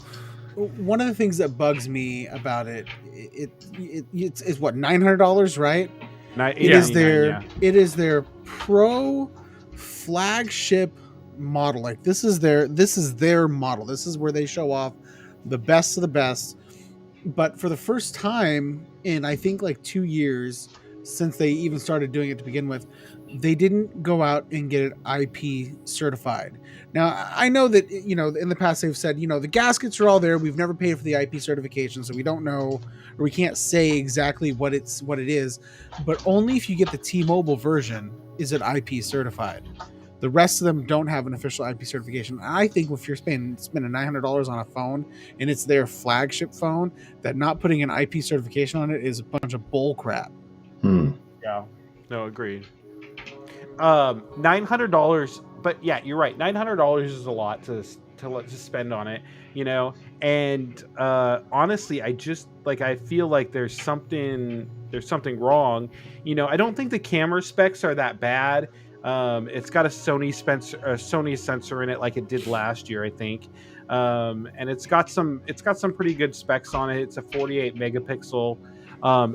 One of the things that bugs me about it's what, $900, right? It is their pro flagship model. Like this is their model. This is where they show off the best of the best. But for the first time in, I think, like 2 years since they even started doing it to begin with, they didn't go out and get it IP certified. Now, I know that, in the past they've said, the gaskets are all there. We've never paid for the IP certification, so we don't know, or we can't say exactly what it is. But only if you get the T-Mobile version is it IP certified. The rest of them don't have an official IP certification. I think if you're spending $900 on a phone and it's their flagship phone, that not putting an IP certification on it is a bunch of bull crap. Yeah, no, agreed. $900, but yeah, you're right. $900 is a lot to spend on it, And honestly, I feel like there's something wrong. I don't think the camera specs are that bad. It's got a Sony sensor in it, like it did last year, I think. And it's got some pretty good specs on it. It's a 48 megapixel.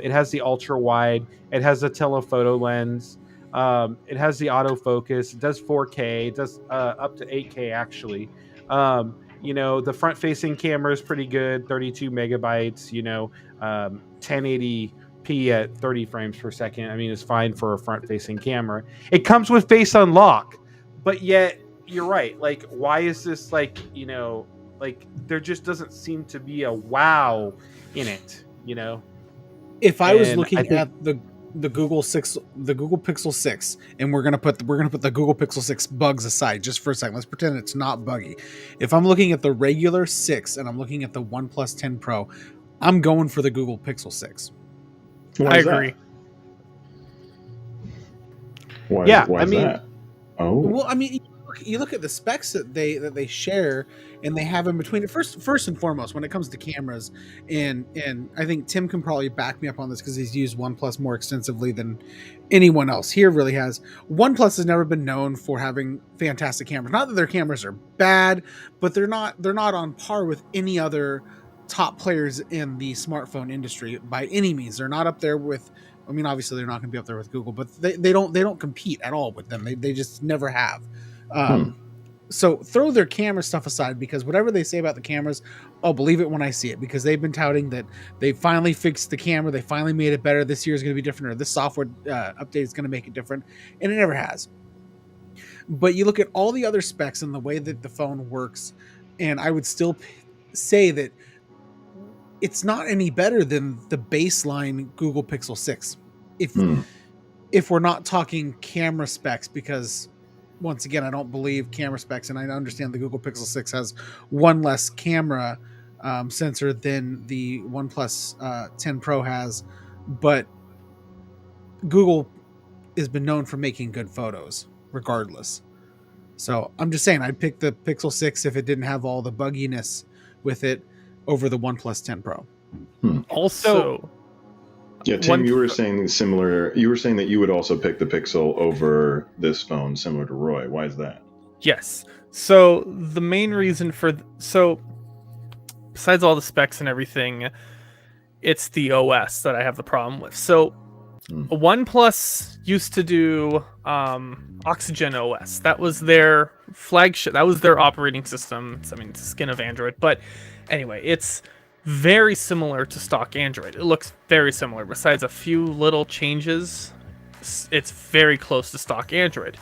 It has the ultra wide. It has a telephoto lens. It has the autofocus. It does 4K. It does up to 8K actually. The front-facing camera is pretty good, 32 megabytes. 1080p at 30 frames per second. I mean, it's fine for a front-facing camera. It comes with face unlock, but yet you're right. Like, why is this like there just doesn't seem to be a wow in it. If I was looking at the Google Pixel 6, and we're gonna put the Google Pixel 6 bugs aside just for a second. Let's pretend it's not buggy. If I'm looking at the regular 6 and I'm looking at the OnePlus 10 Pro, I'm going for the Google Pixel 6. I agree. Why is that? Oh, well, I mean, you look at the specs that they share and they have in between it. First and foremost, when it comes to cameras, and I think Tim can probably back me up on this because he's used OnePlus more extensively than anyone else here really has. OnePlus has never been known for having fantastic cameras. Not that their cameras are bad, but they're not on par with any other top players in the smartphone industry by any means. They're not up there with, I mean, obviously they're not going to be up there with Google, but they don't compete at all with them. They just never have. So throw their camera stuff aside, because whatever they say about the cameras, I'll believe it when I see it, because they've been touting that they finally fixed the camera. They finally made it better. This year is going to be different, or this software update is going to make it different. And it never has. But you look at all the other specs and the way that the phone works, and I would still say that it's not any better than the baseline Google Pixel 6. If we're not talking camera specs, because once again, I don't believe camera specs, and I understand the Google Pixel 6 has one less camera sensor than the OnePlus 10 Pro has, but Google has been known for making good photos regardless. So I'm just saying, I'd pick the Pixel 6 if it didn't have all the bugginess with it over the OnePlus 10 Pro. Also, yeah, Tim, you were saying similar. You were saying that you would also pick the Pixel over this phone, similar to Roy. Why is that? Yes. So the main reason besides all the specs and everything, it's the OS that I have the problem with. So OnePlus used to do Oxygen OS. That was their flagship. That was their operating system. It's the skin of Android. But anyway, it's very similar to stock Android. It looks very similar. Besides a few little changes, it's very close to stock Android.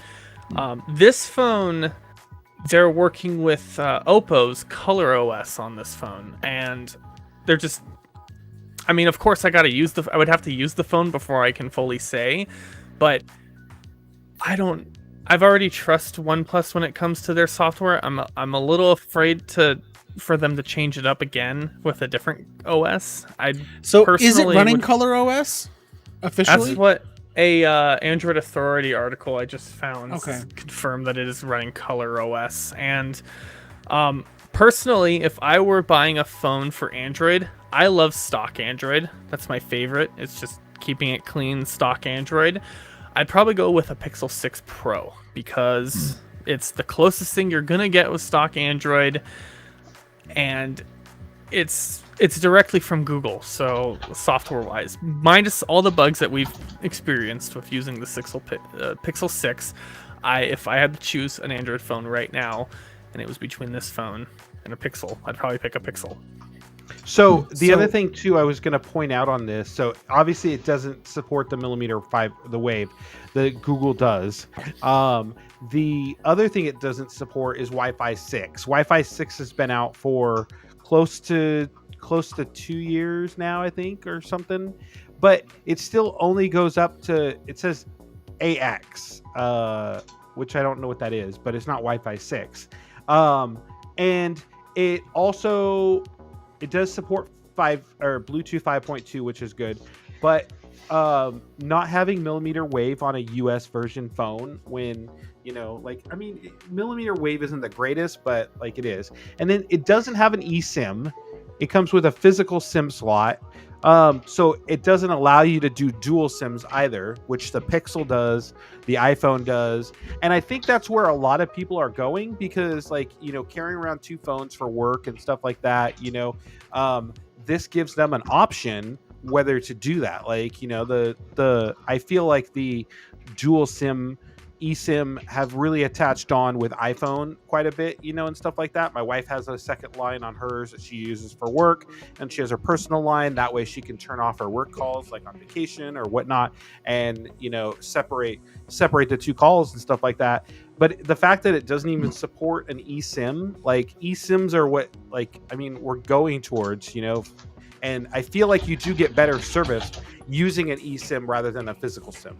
This phone, they're working with Oppo's Color OS on this phone, and they're just, of course I would have to use the phone before I can fully say, but I've already trust OnePlus when it comes to their software. I'm a little afraid for them to change it up again with a different OS. Is it running Color OS officially? That's what a Android Authority article I just found confirmed, that it is running Color OS. And personally, if I were buying a phone for Android, I love stock Android. That's my favorite. It's just keeping it clean, stock Android. I'd probably go with a Pixel 6 Pro, because it's the closest thing you're gonna get with stock Android, and it's directly from Google, so software-wise, minus all the bugs that we've experienced with using the Pixel 6. If I had to choose an Android phone right now, and it was between this phone and a Pixel, I'd probably pick a Pixel. So the other thing too, I was going to point out on this. So obviously it doesn't support the the wave. The Google does. The other thing it doesn't support is Wi-Fi 6. Wi-Fi 6 has been out for close to 2 years now, I think, or something. But it still only goes up to, it says AX, which I don't know what that is, but it's not Wi-Fi 6. And it also, it does support Bluetooth 5.2, which is good, but not having millimeter wave on a US version phone, when millimeter wave isn't the greatest, but it is. And then it doesn't have an eSIM. It comes with a physical SIM slot. So it doesn't allow you to do dual SIMs either, which the Pixel does, the iPhone does. And I think that's where a lot of people are going, because carrying around two phones for work and stuff like that, this gives them an option whether to do that. Like, you know, I feel like the dual SIM eSIM have really attached on with iPhone quite a bit, you know, and stuff like that. My wife has a second line on hers that she uses for work, and she has her personal line. That way she can turn off her work calls like on vacation or whatnot, and, you know, separate the two calls and stuff like that. But the fact that it doesn't even support an eSIM, like eSIMs are what, like, I mean, we're going towards, you know, and I feel like you do get better service using an eSIM rather than a physical SIM.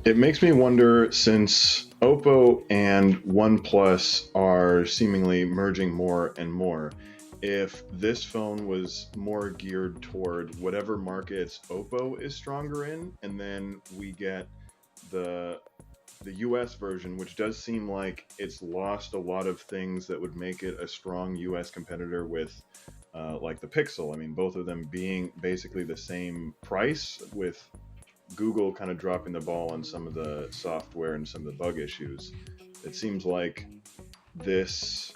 It makes me wonder, since Oppo and OnePlus are seemingly merging more and more, if this phone was more geared toward whatever markets Oppo is stronger in, and then we get the US version, which does seem like it's lost a lot of things that would make it a strong US competitor with like the Pixel. I mean, both of them being basically the same price, with Google kind of dropping the ball on some of the software and some of the bug issues. It seems like this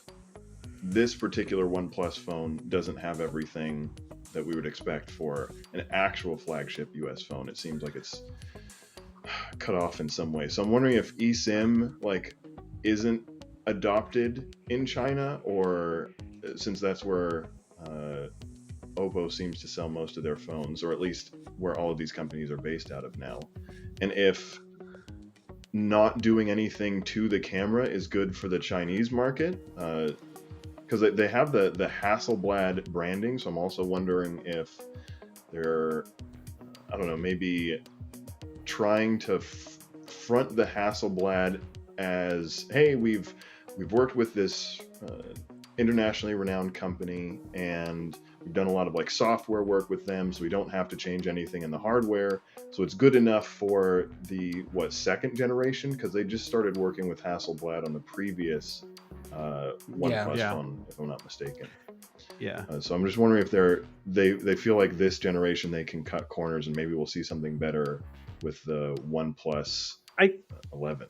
particular OnePlus phone doesn't have everything that we would expect for an actual flagship US phone. It seems like it's cut off in some way. So I'm wondering if eSIM like isn't adopted in China, or since that's where Oppo seems to sell most of their phones, or at least where all of these companies are based out of now. And if not doing anything to the camera is good for the Chinese market, because they have the Hasselblad branding, so I'm also wondering if they're, I don't know, maybe trying to front the Hasselblad as, hey, we've worked with this internationally renowned company, and we've done a lot of like software work with them, so we don't have to change anything in the hardware. So it's good enough for the second generation, because they just started working with Hasselblad on the previous OnePlus phone, if I'm not mistaken. Yeah. So I'm just wondering if they feel like this generation they can cut corners, and maybe we'll see something better with the OnePlus 11.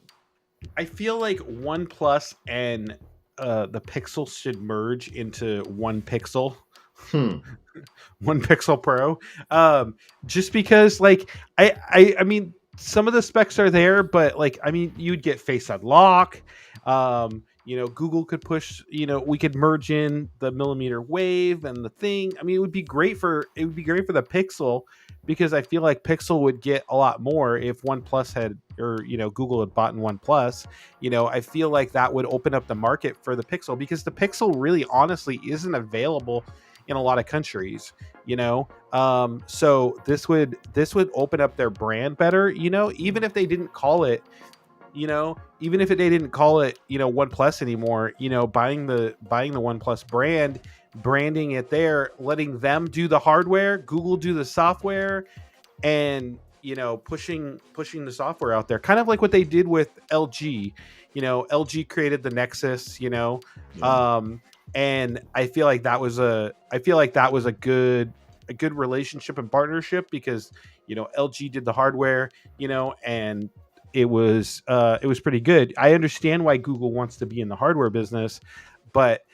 I feel like OnePlus and the Pixel should merge into one Pixel. One Pixel Pro. Just because, like, I mean, some of the specs are there, but like, I mean, you'd get Face Unlock. You know, Google could push, you know, we could merge in the millimeter wave and the thing. I mean, it would be great for the Pixel, because I feel like Pixel would get a lot more if OnePlus had, or, you know, Google had bought in OnePlus. You know, I feel like that would open up the market for the Pixel, because the Pixel really honestly isn't available in a lot of countries, you know. So this would open up their brand better, you know, even if they didn't call it, you know, OnePlus anymore, you know, buying the OnePlus brand, branding it there, letting them do the hardware, Google do the software, and, you know, pushing the software out there, kind of like what they did with LG. You know, LG created the Nexus, you know. And I feel like that was a good relationship and partnership, because, you know, LG did the hardware, you know, and it was pretty good. I understand why Google wants to be in the hardware business, but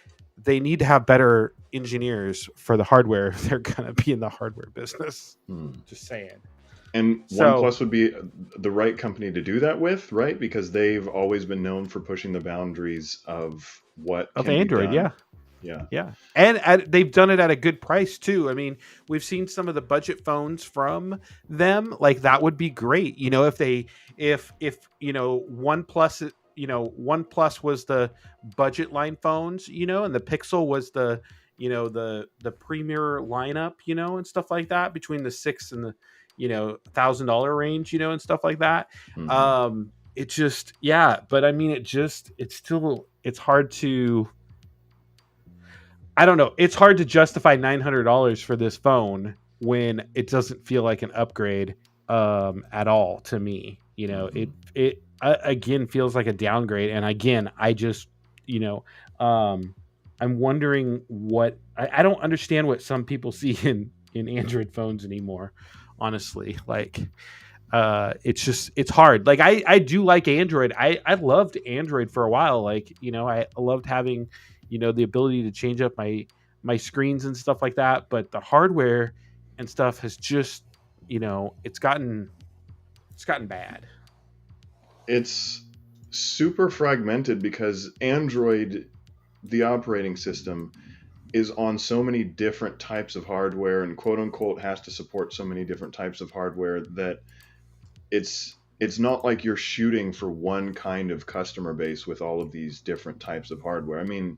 they need to have better engineers for the hardware if they're going to be in the hardware business. Just saying. And OnePlus would be the right company to do that with, right? Because they've always been known for pushing the boundaries of what can Android, be done. Yeah. And they've done it at a good price too. I mean, we've seen some of the budget phones from them. Like, that would be great. You know, if you know, OnePlus, you know, OnePlus was the budget line phones, you know, and the Pixel was the, you know, the premier lineup, you know, and stuff like that, between the $6,000 and the, you know, $1,000 range, you know, and stuff like that. It just, but I mean, it's hard to, I don't know. It's hard to justify $900 for this phone when it doesn't feel like an upgrade at all to me. You know, it again feels like a downgrade. And again, I just, you know, I'm wondering what I don't understand what some people see in Android phones anymore. Honestly, like, it's hard. Like, I do like Android. I loved Android for a while. Like, you know, I loved having, you know, the ability to change up my my screens and stuff like that. But the hardware and stuff has just, it's gotten bad. It's super fragmented because Android, the operating system, is on so many different types of hardware and quote unquote has to support so many different types of hardware that it's not like you're shooting for one kind of customer base with all of these different types of hardware. I mean,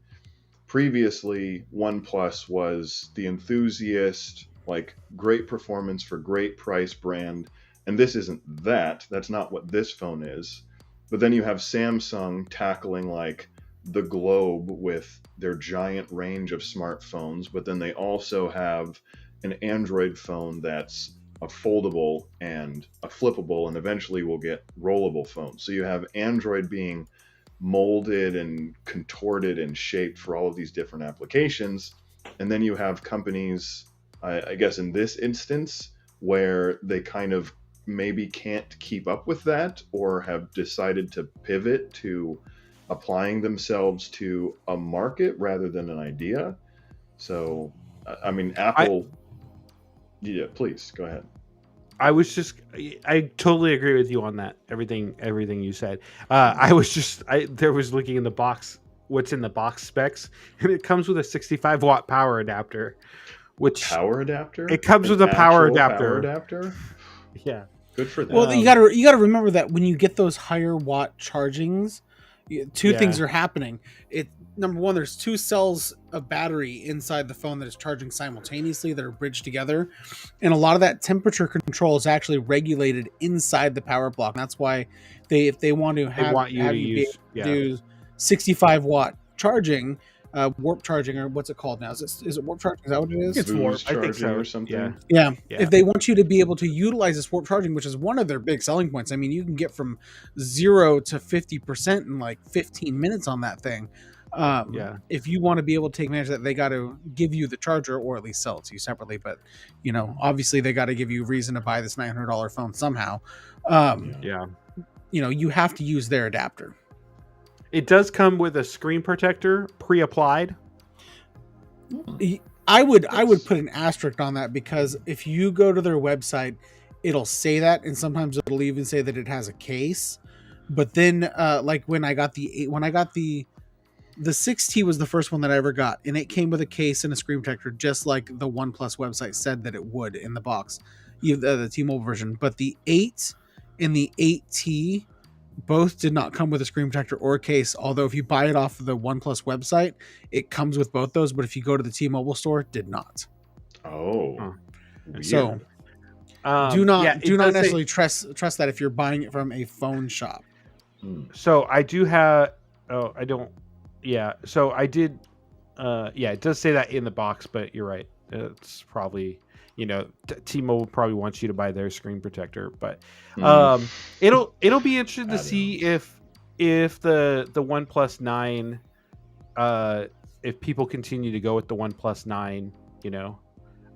previously Oneplus was the enthusiast, like great performance for great price brand, and this isn't that. That's not what this phone is. But then you have Samsung tackling like the globe with their giant range of smartphones, but then they also have an Android phone that's a foldable and a flippable, and eventually we'll get rollable phones. So you have Android being molded and contorted and shaped for all of these different applications. And then you have companies, I guess in this instance, where they kind of maybe can't keep up with that or have decided to pivot to applying themselves to a market rather than an idea. So, I mean, Apple... Yeah, please, go ahead. I totally agree with you on that. Everything you said. I was looking in the box, what's in the box specs, and it comes with a 65-watt power adapter. Power adapter? It comes with a power adapter. Power adapter? Yeah. Good for them. Well, you gotta remember that when you get those higher watt chargings, two things are happening. Number one, there's 2 cells of battery inside the phone that is charging simultaneously that are bridged together, and a lot of that temperature control is actually regulated inside the power block. And that's why if they want to have you do 65-watt charging, warp charging, or what's it called now? Is it warp charging? Is that what it is? It's warp. I think so. Or something. Yeah. If they want you to be able to utilize this warp charging, which is one of their big selling points. I mean, you can get from 0 to 50% in like 15 minutes on that thing. If you want to be able to take advantage of that, they got to give you the charger or at least sell it to you separately. But, obviously they got to give you reason to buy this $900 phone somehow. You have to use their adapter. It does come with a screen protector pre-applied. I would put an asterisk on that, because if you go to their website, it'll say that, and sometimes it'll even say that it has a case. But then, like when I got the 6T was the first one that I ever got, and it came with a case and a screen protector, just like the OnePlus website said that it would in the box, the T-Mobile version. But the 8 and the 8T both did not come with a screen protector or a case, although if you buy it off of the OnePlus website, it comes with both those. But if you go to the T-Mobile store, it did not. Oh, so do not necessarily trust that if you're buying it from a phone shop. So I do have. Oh, I don't. Yeah. So I did. It does say that in the box, but you're right. It's probably. T-Mobile probably wants you to buy their screen protector, but it'll be interesting to see if the OnePlus 9, if people continue to go with the OnePlus 9,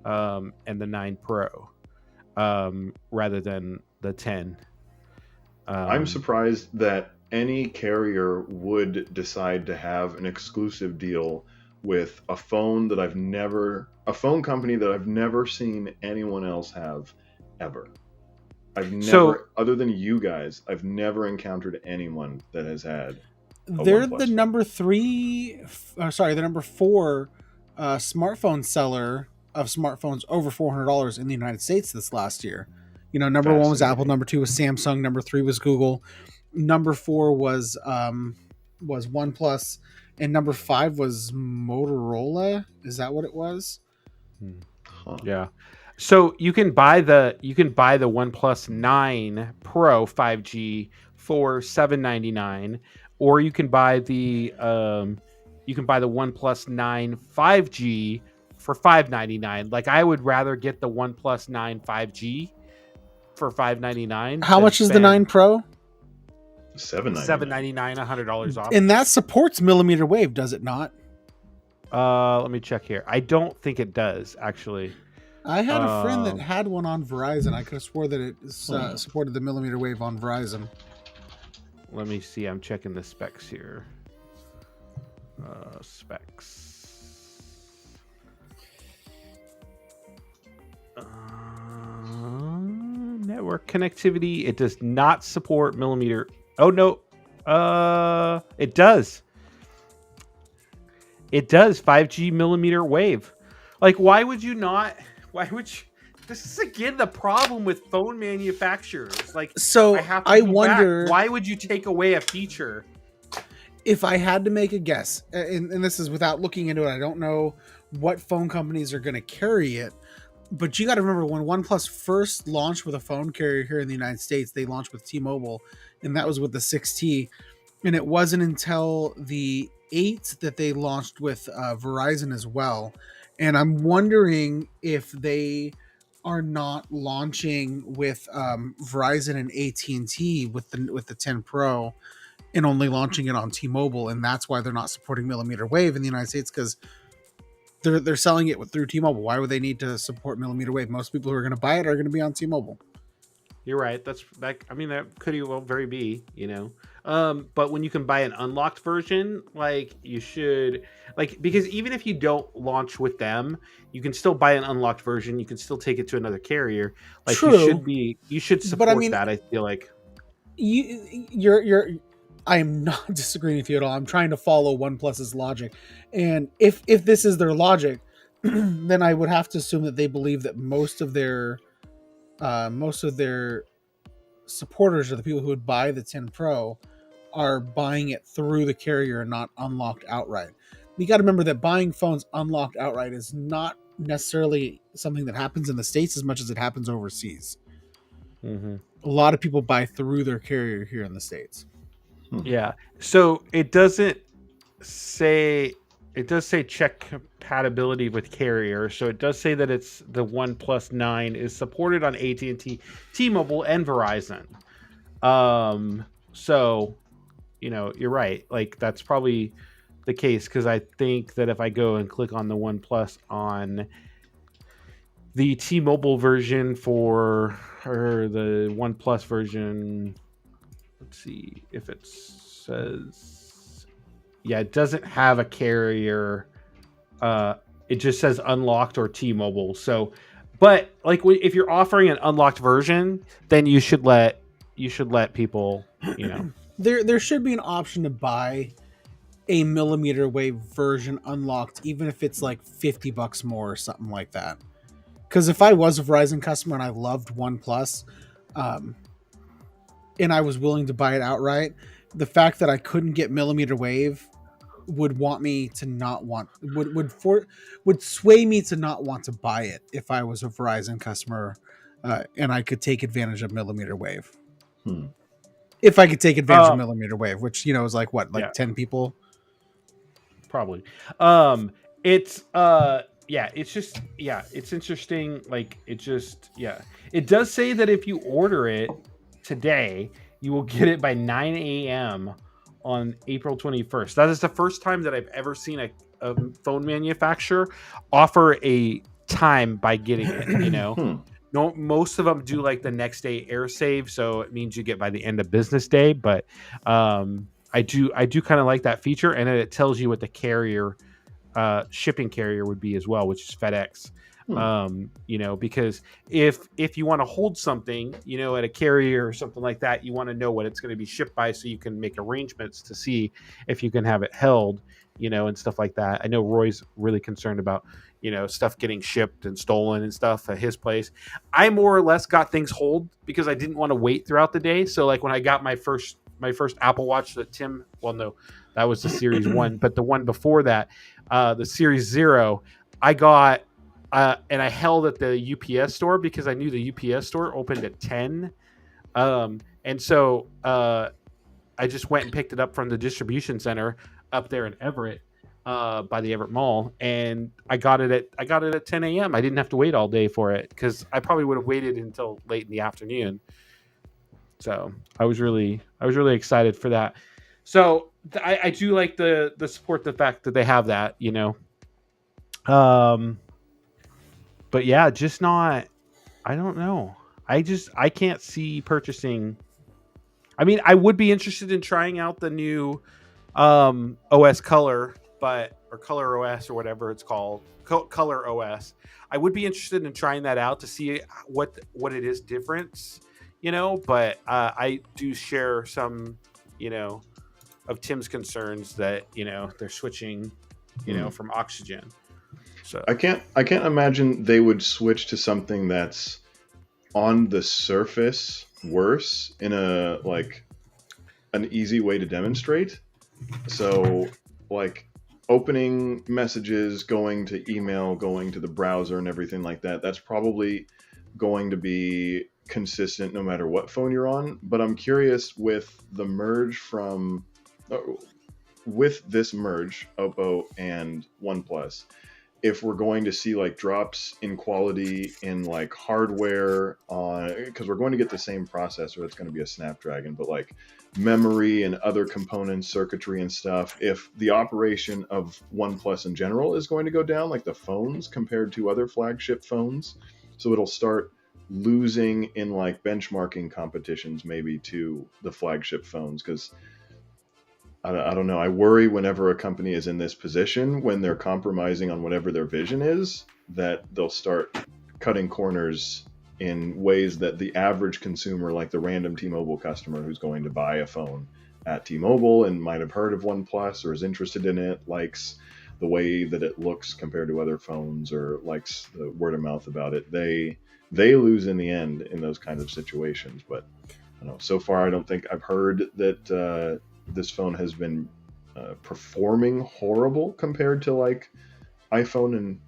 and the 9 Pro, rather than the 10. I'm surprised that any carrier would decide to have an exclusive deal with a phone company that I've never seen anyone else have ever. Other than you guys, I've never encountered anyone that has had. They're the number 4 smartphone seller of smartphones over $400 in the United States this last year. Number 1 was Apple, number 2 was Samsung, number 3 was Google, number 4 was OnePlus, and number 5 was Motorola. Is that what it was? Huh. Yeah. So you can buy the OnePlus 9 Pro 5G for $799, or you can buy the OnePlus 9 5G for $599. Like, I would rather get the OnePlus 9 5G for $599. How much is the 9 Pro? $799, $100 off. And that supports millimeter wave, does it not? Let me check here. I don't think it does, actually. I had a friend that had one on Verizon. I could have swore that it supported the millimeter wave on Verizon. Let me see. I'm checking the specs here. Specs. network connectivity. It does not support millimeter. Oh no, it does. It does 5G millimeter wave. Like, why would you not? Why would you? This is again the problem with phone manufacturers. Like, so I wonder, why would you take away a feature? If I had to make a guess, and this is without looking into it, I don't know what phone companies are going to carry it, but you got to remember when OnePlus first launched with a phone carrier here in the United States, they launched with T-Mobile, and that was with the 6T, and it wasn't until the 8 that they launched with Verizon as well. And I'm wondering if they are not launching with Verizon and AT&T with the 10 Pro and only launching it on T-Mobile, and that's why they're not supporting millimeter wave in the United States, because they're selling it through T-Mobile. Why would they need to support millimeter wave? Most people who are going to buy it are going to be on T-Mobile. You're right. I mean, that could very be, but when you can buy an unlocked version, like, you should, like, because even if you don't launch with them, you can still buy an unlocked version. You can still take it to another carrier. Like, true. You should support that. I feel like you're I am not disagreeing with you at all. I'm trying to follow OnePlus's logic. And if this is their logic, then I would have to assume that they believe that most of their supporters, or the people who would buy the 10 Pro, are buying it through the carrier and not unlocked outright. You got to remember that buying phones unlocked outright is not necessarily something that happens in the States as much as it happens overseas. Mm-hmm. A lot of people buy through their carrier here in the States. Yeah. So it does say check compatibility with carrier. So it does say that it's the OnePlus 9 is supported on AT&T, T-Mobile, and Verizon. So, you're right. Like, that's probably the case, because I think that if I go and click on the OnePlus on the T-Mobile version or the OnePlus version, let's see if it says, yeah, it doesn't have a carrier. It just says unlocked or T-Mobile. So, but like, if you're offering an unlocked version, then you should let people, There should be an option to buy a millimeter wave version unlocked, even if it's like $50 more or something like that. Because if I was a Verizon customer and I loved OnePlus, and I was willing to buy it outright, the fact that I couldn't get millimeter wave would sway me to not want to buy it if I was a Verizon customer, and I could take advantage of millimeter wave. If I could take advantage of millimeter wave, which is like what, 10 people, probably. It's it's interesting. Like, it does say that if you order it today, you will get it by 9 a.m. on April 21st. That is the first time that I've ever seen a phone manufacturer offer a time by getting it. No, most of them do like the next day air save, so it means you get by the end of business day. But I do kind of like that feature, and it tells you what the carrier, shipping carrier would be as well, which is FedEx. Because if you want to hold something, at a carrier or something like that, you want to know what it's going to be shipped by, so you can make arrangements to see if you can have it held, and stuff like that. I know Roy's really concerned about, stuff getting shipped and stolen and stuff at his place. I more or less got things hold because I didn't want to wait throughout the day. So like when I got my first Apple Watch that that was the Series 1, but the one before that, the Series 0, I got, and I held at the UPS store because I knew the UPS store opened at 10. And so I just went and picked it up from the distribution center up there in Everett, by the Everett Mall, and I got it at 10 a.m. I didn't have to wait all day for it, because I probably would have waited until late in the afternoon. So I was really excited for that. So I do like the support, the fact that they have that, but yeah, just not, I don't know. I can't see purchasing. I mean, I would be interested in trying out the new OS Color, but or Color OS or whatever it's called, Color OS. I would be interested in trying that out to see what it is difference, but I do share some, of Tim's concerns that, they're switching, from oxygen. So I can't imagine they would switch to something that's on the surface worse in a an easy way to demonstrate. So like opening messages, going to email, going to the browser and everything like that, that's probably going to be consistent no matter what phone you're on. But I'm curious with the merge with this merge, Oppo and OnePlus, if we're going to see like drops in quality in like hardware on, because we're going to get the same processor, it's going to be a Snapdragon, but like memory and other components, circuitry and stuff, if the operation of OnePlus in general is going to go down, like the phones compared to other flagship phones. So it'll start losing in like benchmarking competitions maybe to the flagship phones, because I don't know. I worry whenever a company is in this position, when they're compromising on whatever their vision is, that they'll start cutting corners in ways that the average consumer, like the random T-Mobile customer who's going to buy a phone at T-Mobile and might have heard of OnePlus or is interested in it, likes the way that it looks compared to other phones or likes the word of mouth about it, they lose in the end in those kinds of situations. But I don't know. So far, I don't think I've heard that this phone has been performing horrible compared to like iPhone and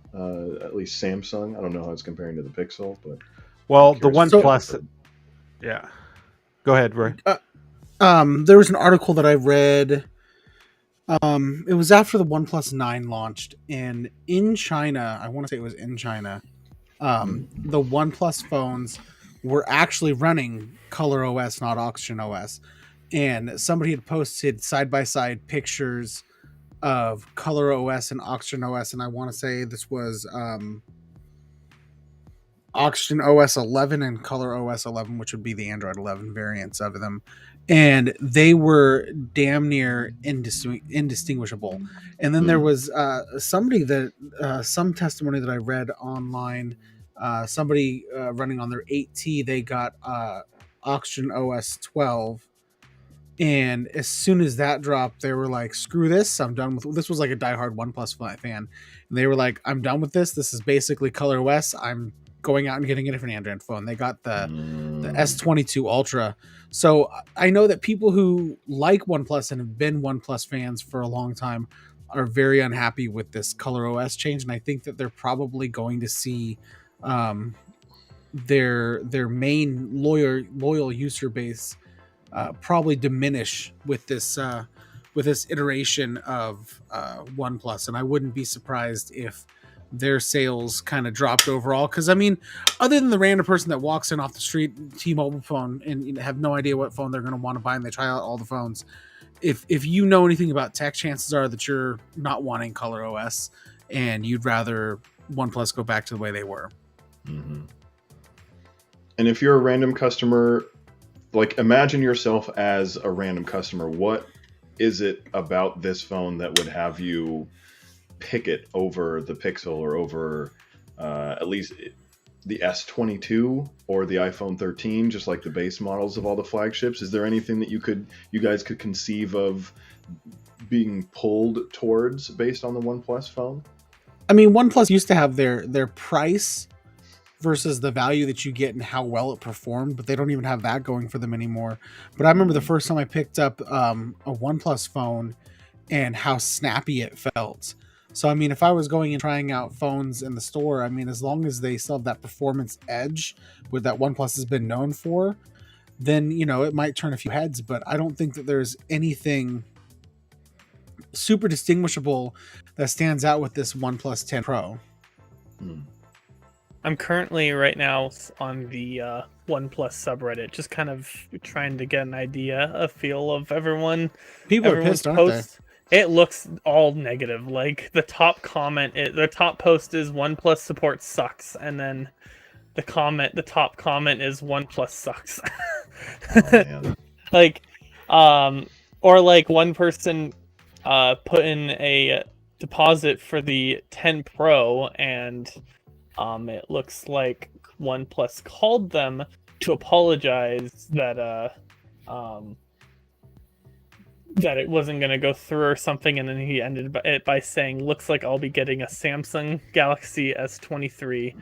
at least Samsung. I don't know how it's comparing to the Pixel, but the OnePlus. Yeah, go ahead, Roy. There was an article that I read. It was after the OnePlus 9 launched, and in China, I want to say it was in China, the OnePlus phones were actually running Color OS, not Oxygen OS. And somebody had posted side-by-side pictures of Color OS and Oxygen OS, and I want to say this was Oxygen OS 11 and Color OS 11, which would be the Android 11 variants of them. And they were damn near indistinguishable. And then there was somebody some testimony that I read online, somebody running on their 8T, they got Oxygen OS 12. And as soon as that dropped, they were like, screw this, I'm done with this. Was like a diehard OnePlus fan. And they were like, I'm done with this. This is basically Color OS. I'm going out and getting a different Android phone. They got the S22 Ultra. So I know that people who like OnePlus and have been OnePlus fans for a long time are very unhappy with this Color OS change. And I think that they're probably going to see their main loyal user base probably diminish with this iteration of OnePlus, and I wouldn't be surprised if their sales kind of dropped overall. Because I mean, other than the random person that walks in off the street, T-Mobile phone, and have no idea what phone they're going to want to buy, and they try out all the phones. If you know anything about tech, chances are that you're not wanting Color OS, and you'd rather OnePlus go back to the way they were. Mm-hmm. And if you're a random customer, like imagine yourself as a random customer, what is it about this phone that would have you pick it over the Pixel or over at least the S22 or the iPhone 13, just like the base models of all the flagships? Is there anything that you guys could conceive of being pulled towards based on the OnePlus phone? I mean, OnePlus used to have their price versus the value that you get and how well it performed, but they don't even have that going for them anymore. But I remember the first time I picked up a OnePlus phone and how snappy it felt. So, I mean, if I was going and trying out phones in the store, I mean, as long as they still have that performance edge with that OnePlus has been known for, then, it might turn a few heads, but I don't think that there's anything super distinguishable that stands out with this OnePlus 10 Pro. I'm currently right now on the OnePlus subreddit, just kind of trying to get an idea, a feel of everyone. People are pissed, aren't they? It looks all negative. Like the top post is OnePlus support sucks, and then the top comment is OnePlus sucks. Like, or like one person put in a deposit for the 10 Pro, and it looks like OnePlus called them to apologize that that it wasn't going to go through or something, and then he ended it by saying, "Looks like I'll be getting a Samsung Galaxy S23,"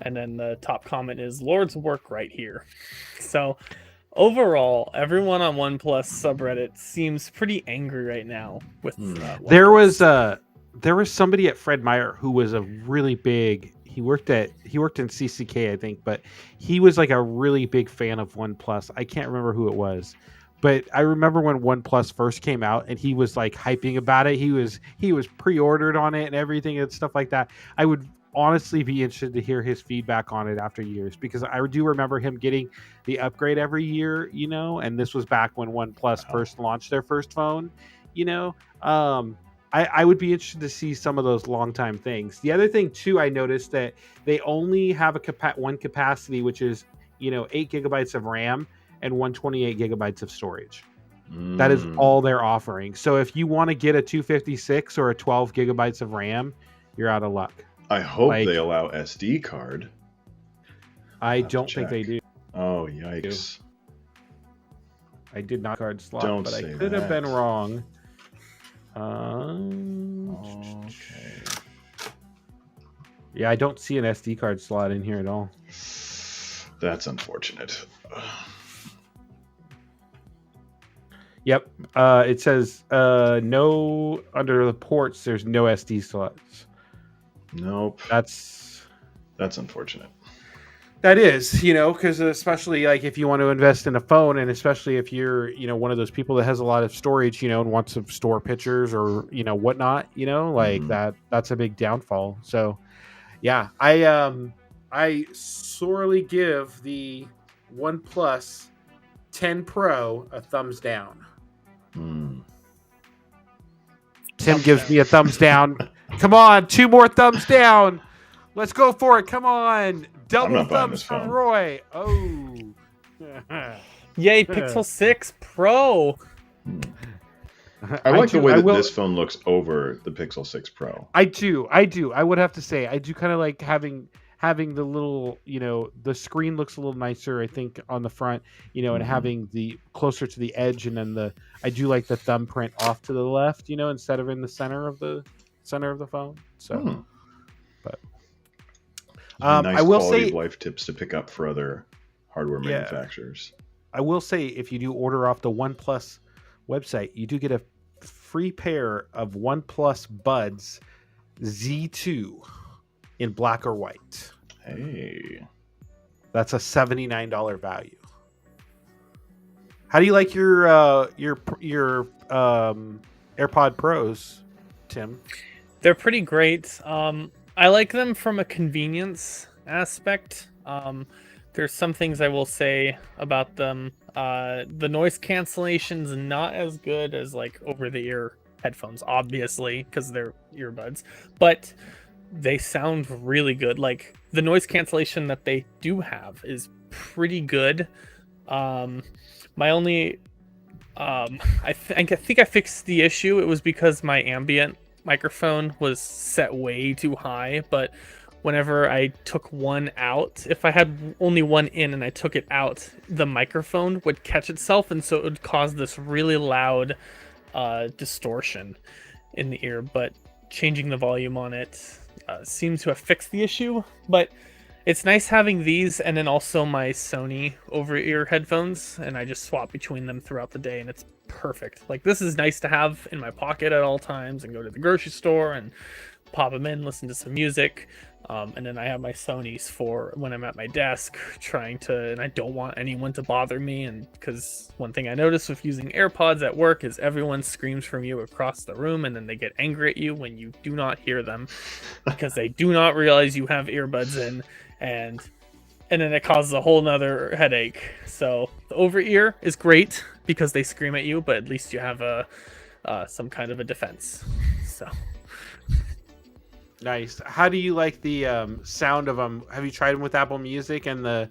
and then the top comment is, "Lord's work right here." So overall, everyone on OnePlus subreddit seems pretty angry right now with there was somebody at Fred Meyer who was a really big. He worked in CCK, I think, but he was like a really big fan of OnePlus. I can't remember who it was, but I remember when OnePlus first came out and he was like hyping about it. He was pre-ordered on it and everything and stuff like that. I would honestly be interested to hear his feedback on it after years, because I do remember him getting the upgrade every year, and this was back when OnePlus first launched their first phone, I would be interested to see some of those long-time things. The other thing too, I noticed that they only have one capacity, which is 8 gigabytes of RAM and 128 gigabytes of storage. That is all they're offering. So if you want to get a 256 or a 12 gigabytes of RAM, you're out of luck. I hope they allow SD card. I don't think they do. Oh, yikes. I did not card slot, but I could have been wrong. Okay. Yeah, I don't see an SD card slot in here at all. That's unfortunate. Yep. It says no, under the ports, there's no SD slots. Nope. That's unfortunate. That is, because especially like if you want to invest in a phone, and especially if you're, one of those people that has a lot of storage, and wants to store pictures or, whatnot, that's a big downfall. So, yeah, I sorely give the OnePlus 10 Pro a thumbs down. Tim gives me a thumbs down. Come on, 2 more thumbs down. Let's go for it. Come on. Double thumbs from Roy. Oh. Yay, Pixel 6 Pro. I like the way that this phone looks over the Pixel 6 Pro. I do. I would have to say, I do kind of like having the little, the screen looks a little nicer, I think, on the front, and having the closer to the edge, and then I do like the thumbprint off to the left, instead of in the center of the phone. So, but nice I will quality say of life tips to pick up for other hardware manufacturers. I will say, if you do order off the OnePlus website, you do get a free pair of OnePlus Buds Z2 in black or white. Hey, that's a $79 value. How do you like your AirPod Pros, Tim? They're pretty great. I like them from a convenience aspect. There's some things I will say about them. The noise cancellation's not as good as like over-the-ear headphones, obviously, because they're earbuds, but they sound really good. Like, the noise cancellation that they do have is pretty good. My only I think I fixed the issue. It was because my ambient microphone was set way too high, but whenever I took one out, if I had only one in and I took it out, the microphone would catch itself, and so it would cause this really loud distortion in the ear. But changing the volume on it seems to have fixed the issue. But it's nice having these, and then also my Sony over-ear headphones, and I just swap between them throughout the day, and it's perfect. Like, this is nice to have in my pocket at all times, and go to the grocery store and pop them in, listen to some music. And then I have my Sonys for when I'm at my desk and I don't want anyone to bother me. And because one thing I noticed with using AirPods at work is everyone screams from you across the room, and then they get angry at you when you do not hear them because they do not realize you have earbuds in, and then it causes a whole nother headache. So the over ear is great because they scream at you, but at least you have some kind of a defense. So. Nice. How do you like the sound of them? Have you tried them with Apple Music and the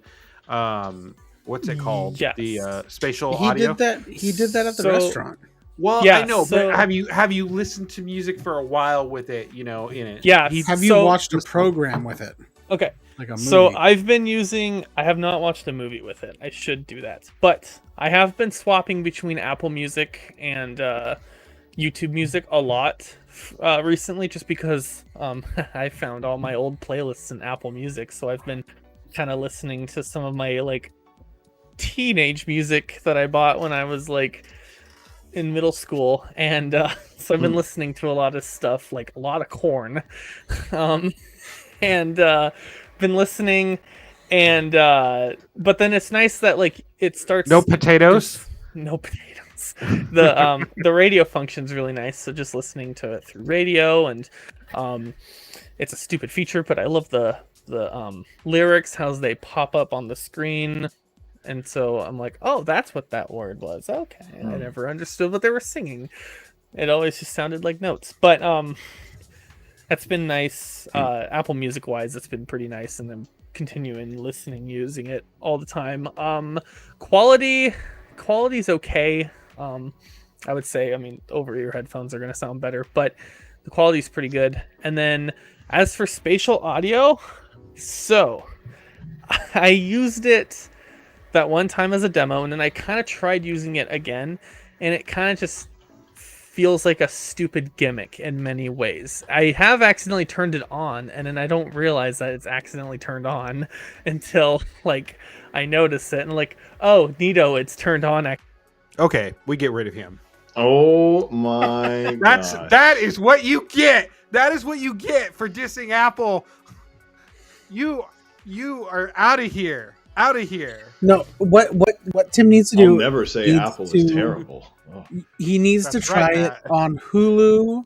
what's it called? Yes. The spatial audio. He did that at the restaurant. Well, Yeah, I know, so- but have you listened to music for a while with it, in it? Yeah. Have you watched a program with it? Okay. Like a movie? So I have not watched a movie with it. I should do that. But I have been swapping between Apple Music and YouTube Music a lot recently, just because I found all my old playlists in Apple Music. So I've been kind of listening to some of my like teenage music that I bought when I was like in middle school, and so I've been listening to a lot of stuff, like a lot of Korn, and been listening, and but then it's nice that like it starts No potatoes. no potatoes. The radio function's really nice, so just listening to it through radio, and it's a stupid feature, but I love the lyrics, how they pop up on the screen. And so I'm like, oh, that's what that word was. Okay. I never understood what they were singing. It always just sounded like notes. But that's been nice. Apple Music wise, it's been pretty nice, and I'm continuing listening, using it all the time. Quality's okay. I would say, I mean, over-ear headphones are gonna sound better, but the quality's pretty good. And then as for spatial audio, so I used it that one time as a demo, and then I kind of tried using it again, and it kind of just feels like a stupid gimmick in many ways. I have accidentally turned it on, and then I don't realize that it's accidentally turned on until like I notice it, and like, oh, neato, it's turned on. Okay, we get rid of him. Oh my god. That is what you get. That is what you get for dissing Apple. You are out of here. Out of here. No, what Tim needs to do? I'll never say Apple is terrible. Oh. He needs to try it on Hulu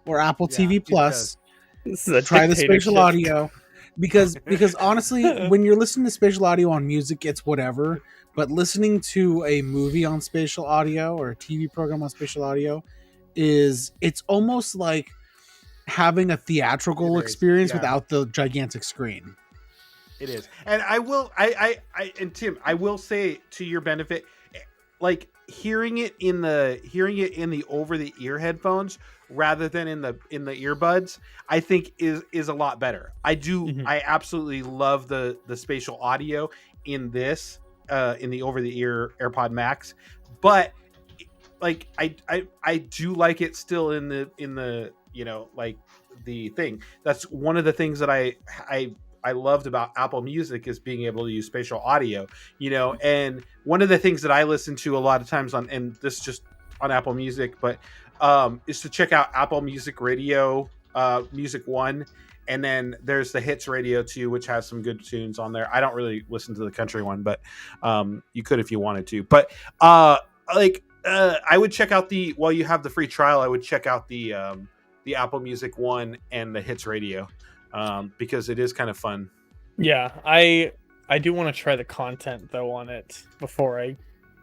or Apple TV Plus. This is a try the spatial dictatorship. audio, because honestly, when you're listening to spatial audio on music, it's whatever. But listening to a movie on spatial audio or a TV program on spatial audio it's almost like having a theatrical experience without the gigantic screen. It is. And and Tim, I will say to your benefit, like hearing it in the over the ear headphones rather than in the earbuds, I think is a lot better. I absolutely love the spatial audio in this in the over the ear AirPod Max, but like I do like it still in the like the thing. That's one of the things that I loved about Apple Music is being able to use spatial audio, and one of the things that I listen to a lot of times and this just on Apple Music, but is to check out Apple Music Radio, Music One, and then there's the Hits Radio too, which has some good tunes on there. I don't really listen to the country one, but you could if you wanted to. But I would check out while you have the free trial, I would check out the Apple Music One and the Hits Radio. Because it is kind of fun. Yeah, I do want to try the content though on it before I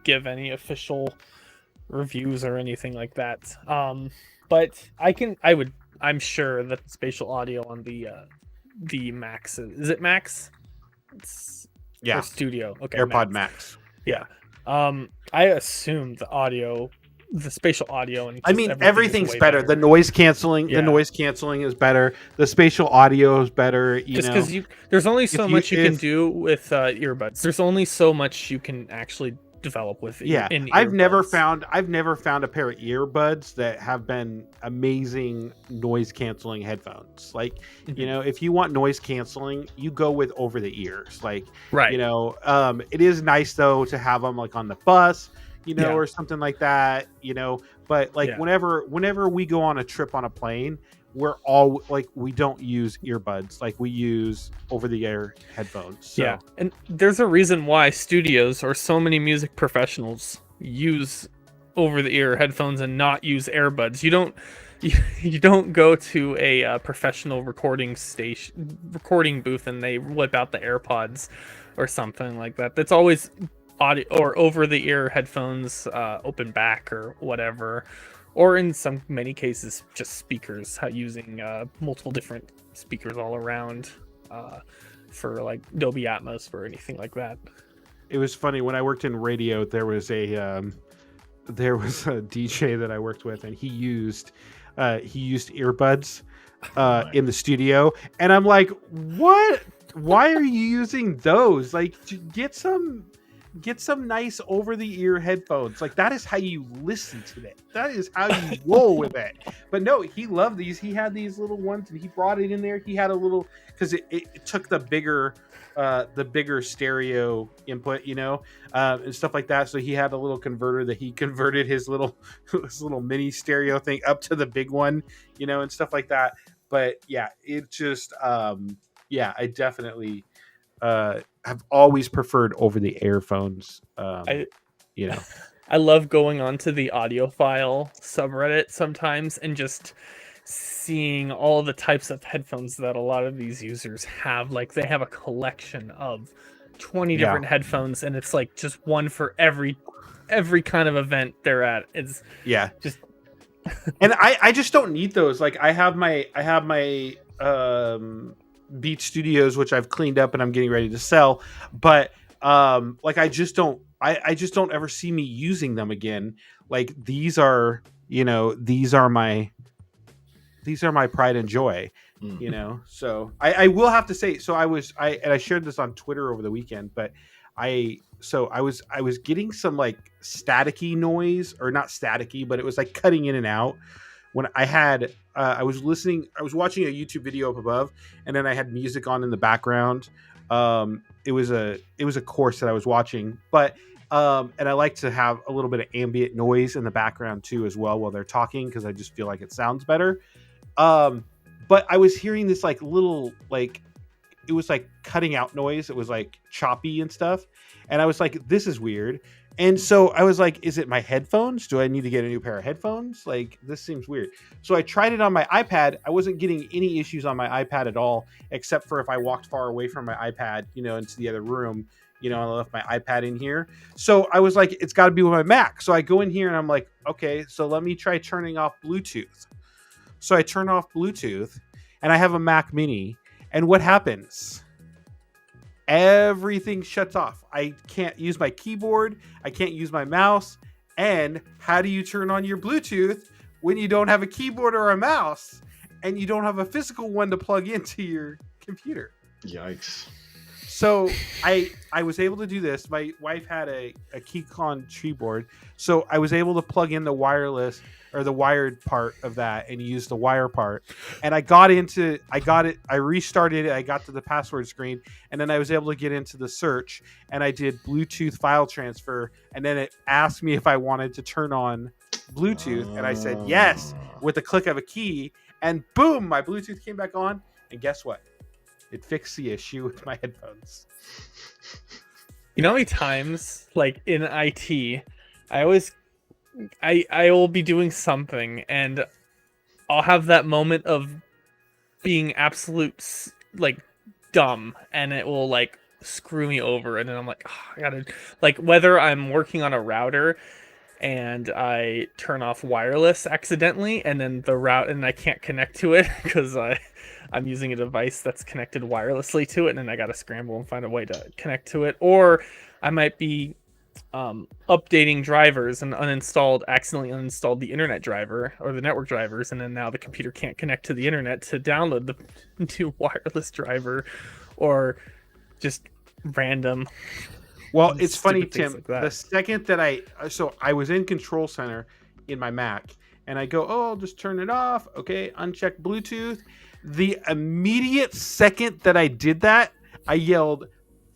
give any official reviews or anything like that. But I'm sure that spatial audio on the Max is it Max? Yeah. Or Studio. Okay. AirPod Max. Yeah. I assume the spatial audio and everything's better. The noise canceling is better. The spatial audio is better. Just because there's only so much you can do with earbuds. There's only so much you can actually develop with. Yeah, in I've never found a pair of earbuds that have been amazing noise canceling headphones. Like if you want noise canceling, you go with over the ears. Like right. It is nice though to have them like on the bus. Or something like that, but like whenever we go on a trip on a plane, we're all like, we don't use earbuds, like we use over the air headphones. So. Yeah. And there's a reason why studios or so many music professionals use over the ear headphones and not use earbuds. You don't go to a professional recording booth and they whip out the AirPods or something like that. That's always audio or over the ear headphones, open back or whatever, or in many cases just speakers, using multiple different speakers all around for like Dolby Atmos or anything like that. It was funny when I worked in radio. There was a there was a DJ that I worked with, and he used earbuds in the studio, and I'm like, what? Why are you using those? Like, get some nice over the ear headphones. Like, that is how you listen to it. That is how you roll with it. But no, he loved these. He had these little ones, and he brought it in there. He had a little, because it took the bigger stereo input, and stuff like that. So he had a little converter that he converted his little mini stereo thing up to the big one, and stuff like that. But yeah, it just I definitely have always preferred over the air phones. I love going onto the audiophile subreddit sometimes and just seeing all the types of headphones that a lot of these users have. Like, they have a collection of 20 different headphones, and it's like just one for every kind of event they're at. It's just and I just don't need those. Like, I have my Beat Studios, which I've cleaned up and I'm getting ready to sell, but like, I just don't ever see me using them again. Like, these are my pride and joy, so I will have to say, so I shared this on Twitter over the weekend, but I was getting some like staticky noise, or not staticky, but it was like cutting in and out when I had I was watching a YouTube video up above, and then I had music on in the background. It was a course that I was watching, but and I like to have a little bit of ambient noise in the background too as well while they're talking, because I just feel like it sounds better. But I was hearing this like little, like, it was like cutting out noise. It was like choppy and stuff. And I was like, this is weird. And so I was like, is it my headphones? Do I need to get a new pair of headphones? Like, this seems weird. So I tried it on my iPad. I wasn't getting any issues on my iPad at all, except for if I walked far away from my iPad, into the other room, and I left my iPad in here. So I was like, it's got to be with my Mac. So I go in here and I'm like, okay, so let me try turning off Bluetooth. So I turn off Bluetooth, and I have a Mac Mini. And what happens? Everything shuts off. I can't use my keyboard. I can't use my mouse. And how do you turn on your Bluetooth when you don't have a keyboard or a mouse, and you don't have a physical one to plug into your computer? Yikes. So I was able to do this. My wife had a Keycon keyboard, so I was able to plug in the wireless, or the wired part of that, and use the wire part. And I restarted it. I got to the password screen, and then I was able to get into the search, and I did Bluetooth file transfer. And then it asked me if I wanted to turn on Bluetooth. And I said yes, with the click of a key, and boom, my Bluetooth came back on. And guess what? It fixed the issue with my headphones. You know how many times, like in IT, I will be doing something, and I'll have that moment of being absolute, like, dumb, and it will, like, screw me over, and then I'm like, oh, I gotta, like, whether I'm working on a router and I turn off wireless accidentally, and then and I can't connect to it because I'm using a device that's connected wirelessly to it, and then I gotta scramble and find a way to connect to it. Or I might be updating drivers and accidentally uninstalled the internet driver or the network drivers, and then now the computer can't connect to the internet to download the new wireless driver, or just random. Well, it's funny, Tim. Like the second that I was in Control Center in my Mac, and I go, I'll just turn it off. Okay, uncheck Bluetooth. The immediate second that I did that, I yelled,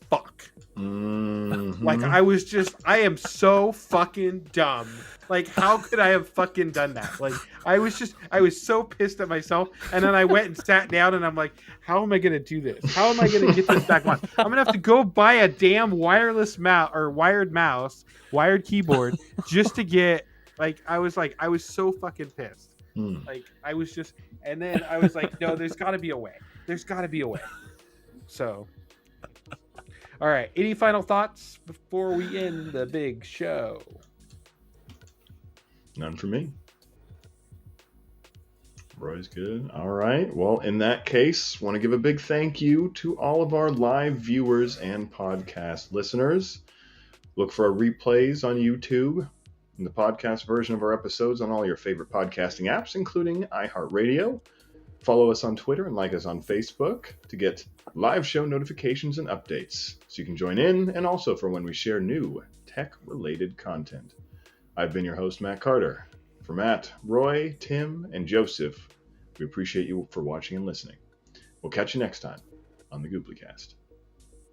fuck. Mm-hmm. Like, I am so fucking dumb. Like, how could I have fucking done that? Like, I was so pissed at myself. And then I went and sat down, and I'm like, how am I going to do this? How am I going to get this back on? I'm going to have to go buy a damn wireless mouse, or wired mouse, wired keyboard, just to get, like, I was so fucking pissed. Like, I was just, and then I was like, no, there's got to be a way. There's got to be a way. So, all right. Any final thoughts before we end the big show? None for me. Roy's good. All right. Well, in that case, want to give a big thank you to all of our live viewers and podcast listeners. Look for our replays on YouTube. and the podcast version of our episodes on all your favorite podcasting apps, including iHeartRadio. Follow us on Twitter and like us on Facebook to get live show notifications and updates, so you can join in, and also for when we share new tech-related content. I've been your host, Matt Carter. For Matt, Roy, Tim, and Joseph, we appreciate you for watching and listening. We'll catch you next time on the Gooplycast.